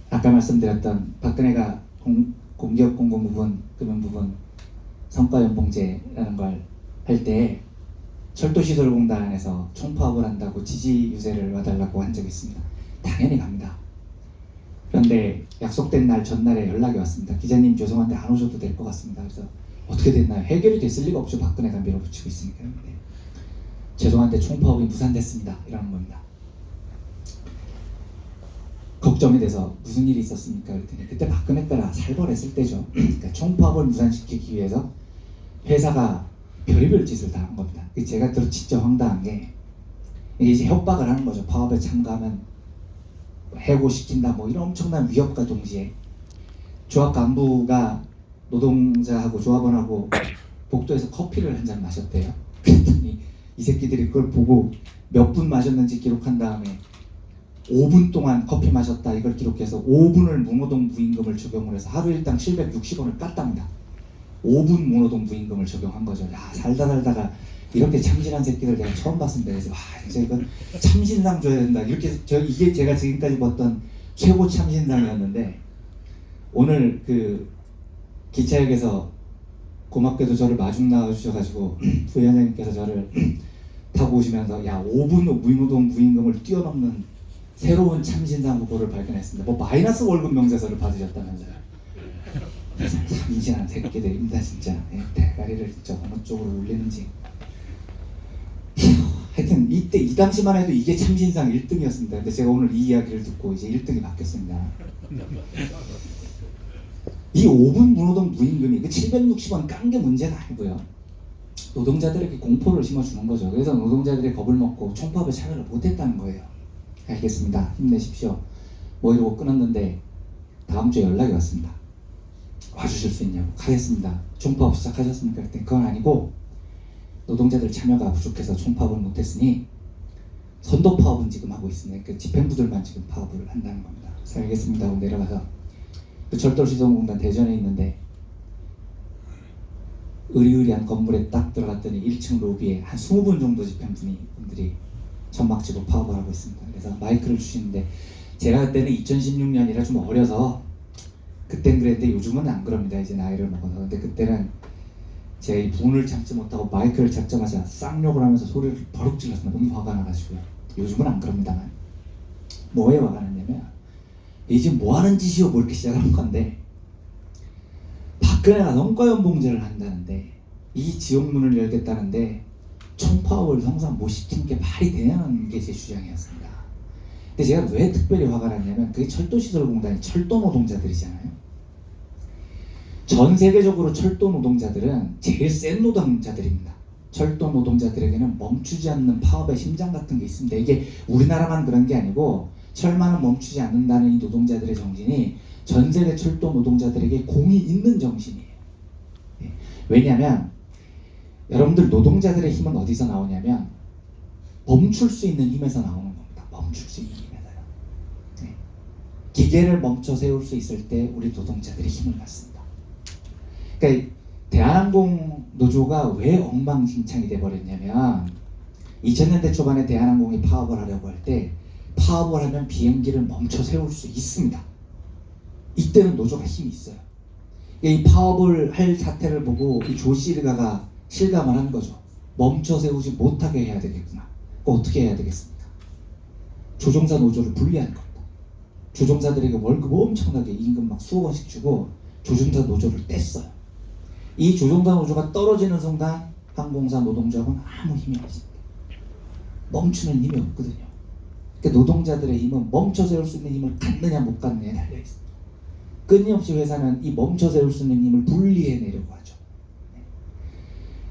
아까 말씀드렸던 박근혜가 공기업 공공 부분, 금융 부분 성과연봉제라는 걸 할 때 철도시설공단에서 총파업을 한다고 지지 유세를 와달라고 한 적이 있습니다. 당연히 갑니다. 그런데 약속된 날 전날에 연락이 왔습니다. 기자님 죄송한데 안 오셔도 될 것 같습니다. 그래서 어떻게 됐나요? 해결이 됐을 리가 없죠. 박근혜가 밀어붙이고 있으니까요. 네. 죄송한데 총파업이 무산됐습니다. 이러는 겁니다. 걱정이 돼서 무슨 일이 있었습니까? 그랬더니 그때 박근혜 때라 살벌했을 때죠. 그러니까 총파업을 무산시키기 위해서 회사가 별의별 짓을 다 한 겁니다. 제가 들어 진짜 황당한 게 이게 이제 협박을 하는 거죠. 파업에 참가하면 해고시킨다 뭐 이런 엄청난 위협과 동시에 조합 간부가 노동자하고 조합원하고 복도에서 커피를 한 잔 마셨대요. 그랬더니 이 새끼들이 그걸 보고 몇 분 마셨는지 기록한 다음에 5분 동안 커피 마셨다 이걸 기록해서 5분을 무노동 무임금을 적용을 해서 하루 일당 760원을 깠답니다. 5분 무노동 무임금을 적용한 거죠. 야, 살다가 이렇게 참신한 새끼들 내가 처음 봤습니다. 그래서 와, 진짜 이건 참신상 줘야 된다. 이게 제가 지금까지 봤던 최고 참신상이었는데, 오늘 그 기차역에서 고맙게도 저를 마중 나와 주셔가지고 부위원장님께서 저를 타고 오시면서 야, 5분 무노동 무임금을 뛰어넘는 새로운 참신상 후보를 발견했습니다. 뭐 마이너스 월급 명세서를 받으셨다면서요. 참신한 새끼들입니다 진짜. 네, 대가리를 진짜 어느 쪽으로 올리는지. 하여튼 이때 이 당시만 해도 이게 참신상 1등이었습니다. 근데 제가 오늘 이 이야기를 듣고 이제 1등이 바뀌었습니다. 이 5분 무노동 무임금이 그 760원 깐 게 문제가 아니고요. 노동자들에게 공포를 심어주는 거죠. 그래서 노동자들이 겁을 먹고 총파업에 참여를 못했다는 거예요. 알겠습니다. 힘내십시오. 뭐 이러고 끊었는데 다음 주에 연락이 왔습니다. 와주실 수 있냐고. 가겠습니다. 총파업 시작하셨습니까? 그랬더니 그건 아니고 노동자들 참여가 부족해서 총파업을 못했으니 선도파업은 지금 하고 있으니 그 집행부들만 지금 파업을 한다는 겁니다. 그래서 알겠습니다 하고 내려가서 그 철도시설공단 대전에 있는데 으리으리한 건물에 딱 들어갔더니 1층 로비에 한 20분 정도 집행분들이 천막치고 파업을 하고 있습니다. 그래서 마이크를 주시는데 제가 그때는 2016년이라 좀 어려서 그땐 그랬는데 요즘은 안 그럽니다. 이제 나이를 먹어서. 근데 그때는 제가 이 분을 참지 못하고 마이크를 잡자마자 쌍욕을 하면서 소리를 버럭 질렀습니다. 너무 화가 나가지고요. 요즘은 안 그럽니다만 뭐에 화가 났냐면 이 지금 뭐 하는 짓이요 뭐 이렇게 시작하는 건데, 박근혜가 성과연봉제를 한다는데 이 지옥문을 열겠다는데 총파업을 성사 못 시킨 게 말이 되냐는 게 제 주장이었습니다. 근데 제가 왜 특별히 화가 났냐면 그게 철도시설공단이 철도 노동자들이잖아요. 전 세계적으로 철도 노동자들은 제일 센 노동자들입니다. 철도 노동자들에게는 멈추지 않는 파업의 심장 같은 게 있습니다. 이게 우리나라만 그런 게 아니고 철만은 멈추지 않는다는 이 노동자들의 정신이 전 세계 철도 노동자들에게 공이 있는 정신이에요. 왜냐하면 여러분들 노동자들의 힘은 어디서 나오냐면 멈출 수 있는 힘에서 나오는 겁니다. 멈출 수 있는 힘에서요. 기계를 멈춰 세울 수 있을 때 우리 노동자들이 힘을 갖습니다. 그러니까 대한항공 노조가 왜 엉망진창이 돼버렸냐면 2000년대 초반에 대한항공이 파업을 하려고 할 때 파업을 하면 비행기를 멈춰 세울 수 있습니다. 이때는 노조가 힘이 있어요. 이 파업을 할 사태를 보고 이 조시르가가 실감을 한 거죠. 멈춰 세우지 못하게 해야 되겠구나. 어떻게 해야 되겠습니까? 조종사 노조를 분리하는 겁니다. 조종사들에게 월급 엄청나게 임금 막 수억 원씩 주고 조종사 노조를 뗐어요. 이 조종사 노조가 떨어지는 순간 항공사 노동조합은 아무 힘이 없습니다. 멈추는 힘이 없거든요. 그러니까 노동자들의 힘은 멈춰 세울 수 있는 힘을 갖느냐 못 갖느냐에 달려 있습니다. 끊임없이 회사는 이 멈춰 세울 수 있는 힘을 분리해내려고 하죠.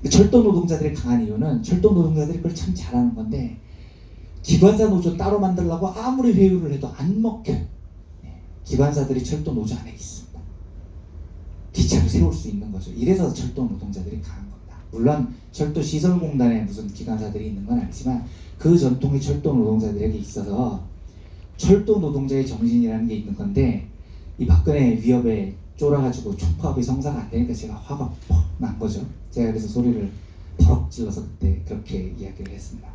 철도 노동자들이 강한 이유는 철도 노동자들이 그걸 참 잘하는 건데 기관사 노조 따로 만들려고 아무리 회유를 해도 안 먹혀요. 기관사들이 철도 노조 안에 있습니다. 기차를 세울 수 있는 거죠. 이래서 철도 노동자들이 강한 겁니다. 물론 철도 시설공단에 무슨 기관사들이 있는 건 아니지만 그 전통이 철도 노동자들에게 있어서 철도 노동자의 정신이라는 게 있는 건데 이 박근혜 위협에 쫄아가지고 총파업이 성사가 안 되니까 제가 화가 퍽 난 거죠. 제가 그래서 소리를 버럭 질러서 그때 그렇게 이야기를 했습니다.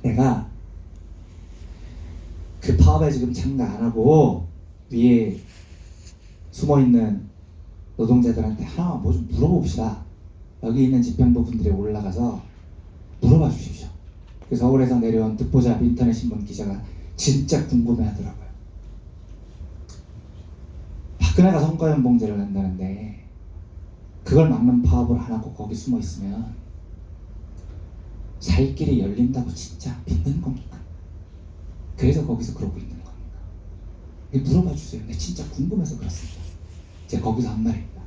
내가 그 파업에 지금 참가 안 하고 위에 숨어있는 노동자들한테 하나만 뭐 좀 물어봅시다. 여기 있는 집행부분들이 올라가서 물어봐 주십시오. 그 서울에서 내려온 듣보잡 인터넷 신문 기자가 진짜 궁금해하더라고요. 박근혜가 성과연봉제를 한다는데 그걸 막는 파업을 안 하고 거기 숨어 있으면 살 길이 열린다고 진짜 믿는 겁니까? 그래서 거기서 그러고 있는 겁니까? 물어봐 주세요. 네, 진짜 궁금해서 그렇습니다. 제가 거기서 한 말입니다.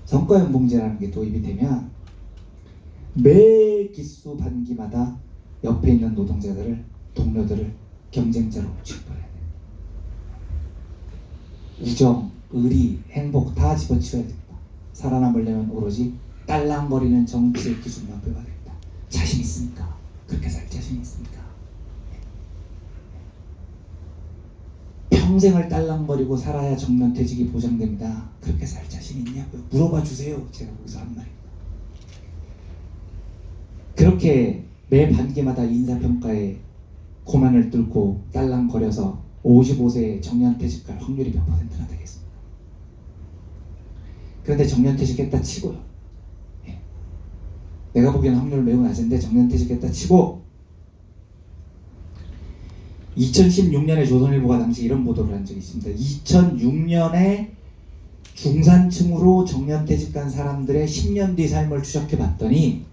성과연봉제라는 게 도입이 되면 매 기수 반기마다 옆에 있는 노동자들을 동료들을 경쟁자로 취급해야 돼요. 우정, 의리, 행복 다 집어치워야 됩니다. 살아남으려면 오로지 딸랑거리는 정치의 기준만 배워야 됩니다. 자신 있습니까? 그렇게 살 자신 있습니까? 평생을 딸랑거리고 살아야 정년퇴직이 보장됩니다. 그렇게 살 자신 있냐고요? 물어봐 주세요. 제가 거기서 한 말입니다. 그렇게 매 반기마다 인사평가에 고난을 뚫고 딸랑거려서 55세에 정년퇴직할 확률이 몇 %나 되겠습니까? 그런데 정년퇴직했다 치고요. 내가 보기에는 확률 매우 낮은데 정년퇴직했다 치고 2016년에 조선일보가 당시 이런 보도를 한 적이 있습니다. 2006년에 중산층으로 정년퇴직한 사람들의 10년 뒤 삶을 추적해 봤더니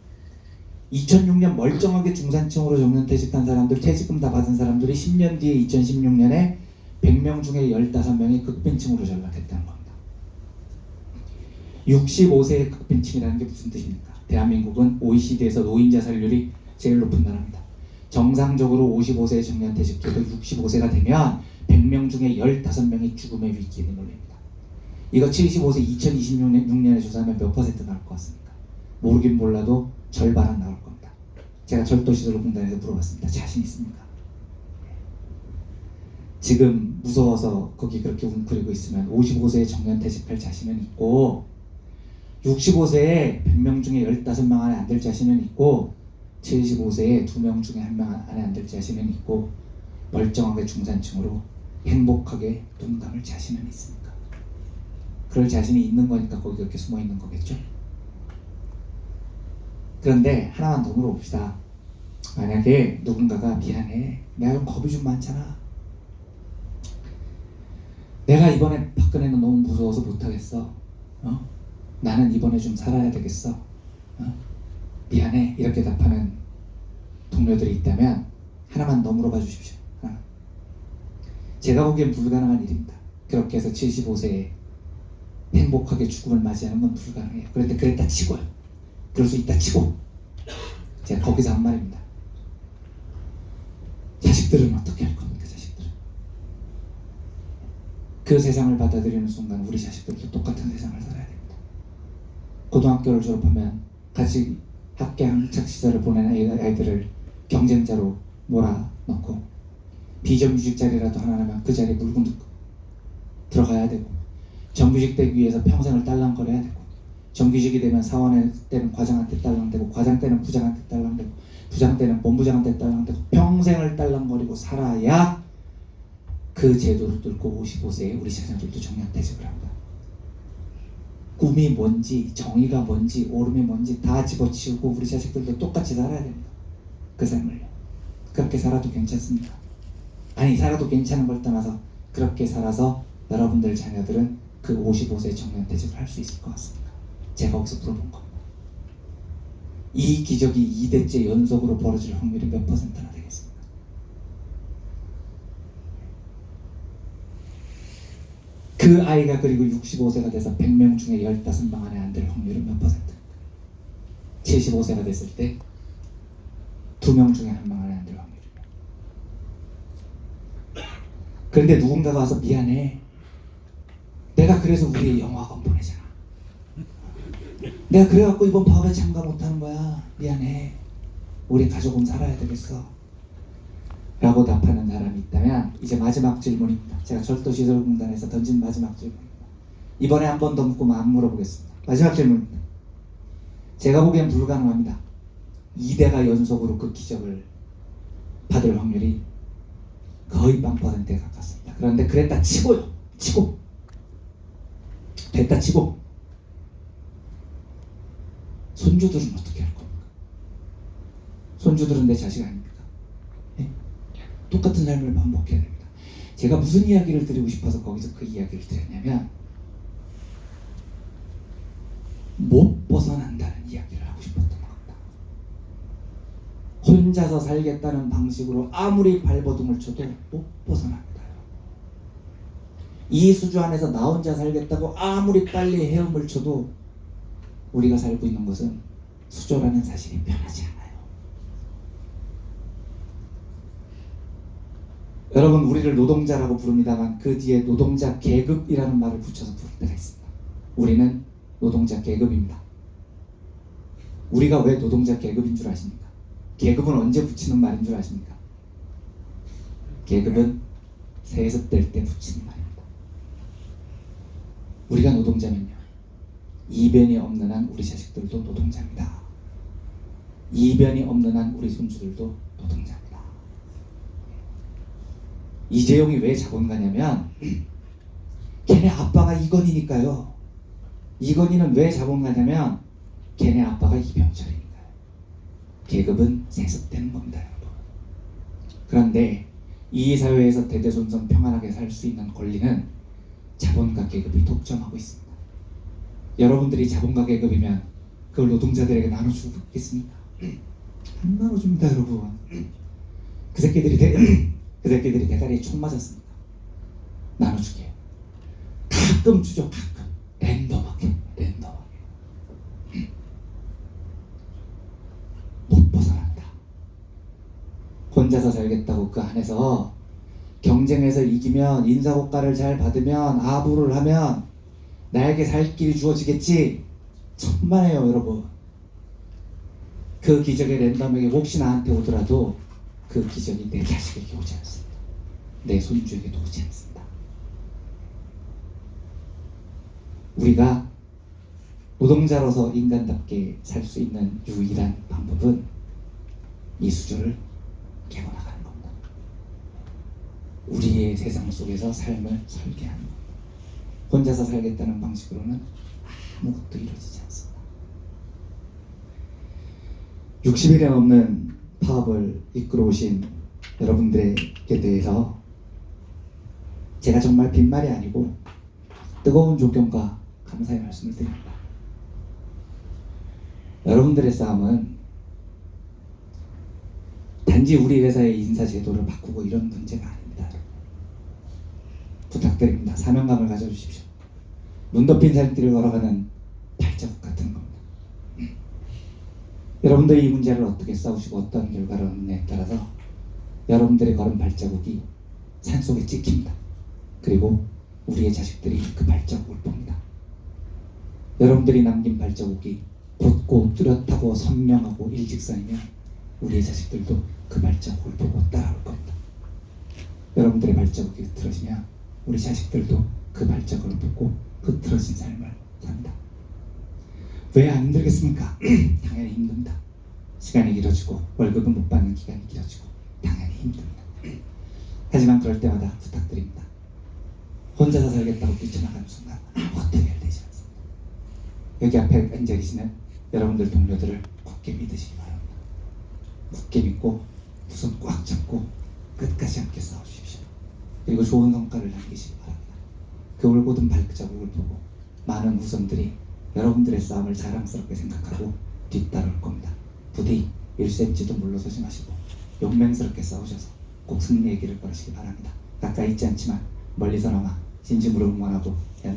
2006년 멀쩡하게 중산층으로 정년퇴직한 사람들, 퇴직금 다 받은 사람들이 10년 뒤에 2016년에 100명 중에 15명이 극빈층으로 전락했다는 겁니다. 65세의 극빈층이라는 게 무슨 뜻입니까? 대한민국은 OECD에서 노인 자살률이 제일 높은 나라입니다. 정상적으로 55세에 정년퇴직해도 65세가 되면 100명 중에 15명이 죽음의 위기에 몰립니다. 이거 75세 2026년에 조사하면 몇 % 나올 것 같습니까? 모르긴 몰라도 절반은 나올 겁니다. 제가 철도시설공단에서 물어봤습니다. 자신 있습니까? 지금 무서워서 거기 그렇게 웅크리고 있으면 55세에 정년퇴직할 자신은 있고 65세에 100명 중에 15명 안에 안 될 자신은 있고 75세에 2명 중에 1명 안에 안 될 자신은 있고 멀쩡하게 중산층으로 행복하게 눈 감을 자신은 있습니까? 그럴 자신이 있는 거니까 거기 그렇게 숨어 있는 거겠죠? 그런데 하나만 더 물어봅시다. 만약에 누군가가 미안해, 내가 좀 겁이 좀 많잖아, 내가 이번에 박근혜는 너무 무서워서 못하겠어, 나는 이번에 좀 살아야 되겠어, 미안해, 이렇게 답하는 동료들이 있다면 하나만 더 물어봐 주십시오. 제가 보기엔 불가능한 일입니다. 그렇게 해서 75세에 행복하게 죽음을 맞이하는 건 불가능해요. 그런데 그랬다 치고요. 그럴 수 있다 치고 제가 거기서 한 말입니다. 자식들은 어떻게 할 겁니까? 자식들은 그 세상을 받아들이는 순간 우리 자식들도 똑같은 세상을 살아야 됩니다. 고등학교를 졸업하면 같이 학교 학창 시절을 보낸 아이들을 경쟁자로 몰아넣고 비정규직 자리라도 하나 나면 그 자리에 물고 들어가야 되고, 정규직 되기 위해서 평생을 딸랑거려야 되고, 정규직이 되면 사원 때는 과장한테 딸랑대고, 과장 때는 부장한테 딸랑대고, 부장 때는 본부장한테 딸랑대고, 평생을 딸랑거리고 살아야 그 제도를 뚫고 55세에 우리 자녀들도 정년퇴직을 합니다. 꿈이 뭔지, 정의가 뭔지, 옳음이 뭔지 다 집어치우고 우리 자식들도 똑같이 살아야 됩니다. 그 삶을요. 그렇게 살아도 괜찮습니다. 아니, 살아도 괜찮은 걸 떠나서 그렇게 살아서 여러분들 자녀들은 그 55세 정년퇴직을 할 수 있을 것 같습니다. 제가 거기서 물어본 겁니다. 이 기적이 2대째 연속으로 벌어질 확률이 몇 %나 되겠습니까? 그 아이가 그리고 65세가 돼서 100명 중에 15명 안에 안 들 확률은 몇 %? 75세가 됐을 때 2명 중에 1명 안에 안 들 확률이에요. 그런데 누군가가 와서 미안해, 내가 그래서 우리 영어학원 보내잖아, 내가 그래갖고 이번 파업에 참가 못하는 거야, 미안해, 우리 가족은 살아야 되겠어 라고 답하는 사람이 있다면 이제 마지막 질문입니다. 제가 철도시설공단에서 던진 마지막 질문입니다. 이번에 한 번 더 묻고 안 물어보겠습니다. 마지막 질문입니다. 제가 보기엔 불가능합니다. 2대가 연속으로 그 기적을 받을 확률이 거의 0%에 가깝습니다. 그런데 그랬다 치고요. 됐다 치고 손주들은 어떻게 할 겁니까? 손주들은 내 자식 아닙니까? 네? 똑같은 삶을 반복해야 됩니다. 제가 무슨 이야기를 드리고 싶어서 거기서 그 이야기를 드렸냐면, 못 벗어난다는 이야기를 하고 싶었던 겁니다. 혼자서 살겠다는 방식으로 아무리 발버둥을 쳐도 못 벗어납니다. 이 수조 안에서 나 혼자 살겠다고 아무리 빨리 헤엄을 쳐도 우리가 살고 있는 것은 수조라는 사실이 변하지 않아요. 여러분, 우리를 노동자라고 부릅니다만 그 뒤에 노동자 계급이라는 말을 붙여서 부를 때가 있습니다. 우리는 노동자 계급입니다. 우리가 왜 노동자 계급인 줄 아십니까? 계급은 언제 붙이는 말인 줄 아십니까? 계급은 세습될 때 붙이는 말입니다. 우리가 노동자면요, 이변이 없는 한 우리 자식들도 노동자입니다. 이변이 없는 한 우리 손주들도 노동자입니다. 이재용이 왜 자본가냐면 걔네 아빠가 이건희니까요. 이건희는 왜 자본가냐면 걔네 아빠가 이병철이니까요. 계급은 세습되는 겁니다, 여러분. 그런데 이 사회에서 대대손손 평안하게 살 수 있는 권리는 자본가 계급이 독점하고 있습니다. 여러분들이 자본가 계급이면 그걸 노동자들에게 나눠주겠습니까? 안 나눠줍니다, 여러분. 그 새끼들이 대가리에 총 맞았습니다. 나눠주게. 가끔 주죠, 가끔. 랜덤하게. 못 벗어난다. 혼자서 살겠다고 그 안에서 경쟁에서 이기면, 인사고과를 잘 받으면, 아부를 하면 나에게 살 길이 주어지겠지. 천만에요, 여러분. 그 기적의 랜덤에게 혹시 나한테 오더라도 그 기적이 내 자식에게 오지 않습니다. 내 손주에게도 오지 않습니다. 우리가 노동자로서 인간답게 살 수 있는 유일한 방법은 이 수조를 깨고 나가는 겁니다. 우리의 세상 속에서 삶을 설계하는 겁니다. 혼자서 살겠다는 방식으로는 아무것도 이루어지지 않습니다. 60일에 넘는 파업을 이끌어 오신 여러분들에게 대해서 제가 정말 빈말이 아니고 뜨거운 존경과 감사의 말씀을 드립니다. 여러분들의 싸움은 단지 우리 회사의 인사 제도를 바꾸고 이런 문제가 아닙니다. 부탁드립니다. 사명감을 가져주십시오. 문 덮인 살길을 걸어가는 발자국 같은 겁니다. 여러분들이 이 문제를 어떻게 싸우시고 어떤 결과를 얻느냐에 따라서 여러분들의 걸은 발자국이 산속에 찍힙니다. 그리고 우리의 자식들이 그 발자국을 봅니다. 여러분들이 남긴 발자국이 곧고 뚜렷하고 선명하고 일직선이면 우리의 자식들도 그 발자국을 보고 따라올 겁니다. 여러분들의 발자국이 흐트러지면 우리 자식들도 그 발자국을 보고 흐트러진 삶을 삽니다. 왜 안 힘들겠습니까? 당연히 힘듭니다. 시간이 길어지고 월급은 못 받는 기간이 길어지고 당연히 힘듭니다. 하지만 그럴 때마다 부탁드립니다. 혼자서 살겠다고 뛰쳐나가는 순간 아무것도 해결되지 않습니다. 여기 앞에 앉아 계시는 여러분들 동료들을 굳게 믿으시기 바랍니다. 굳게 믿고 두 손 꽉 잡고 끝까지 함께 싸워주십시오. 그리고 좋은 성과를 남기시기 바랍니다. 그 올곧은 발자국을 보고 많은 후손들이 여러분들의 싸움을 자랑스럽게 생각하고 뒤따라올 겁니다. 부디 1cm도 물러서지 마시고 용맹스럽게 싸우셔서 꼭 승리의 길을 걸으시기 바랍니다. 가까이 있지 않지만 멀리서나마 진심으로 응원하고 연대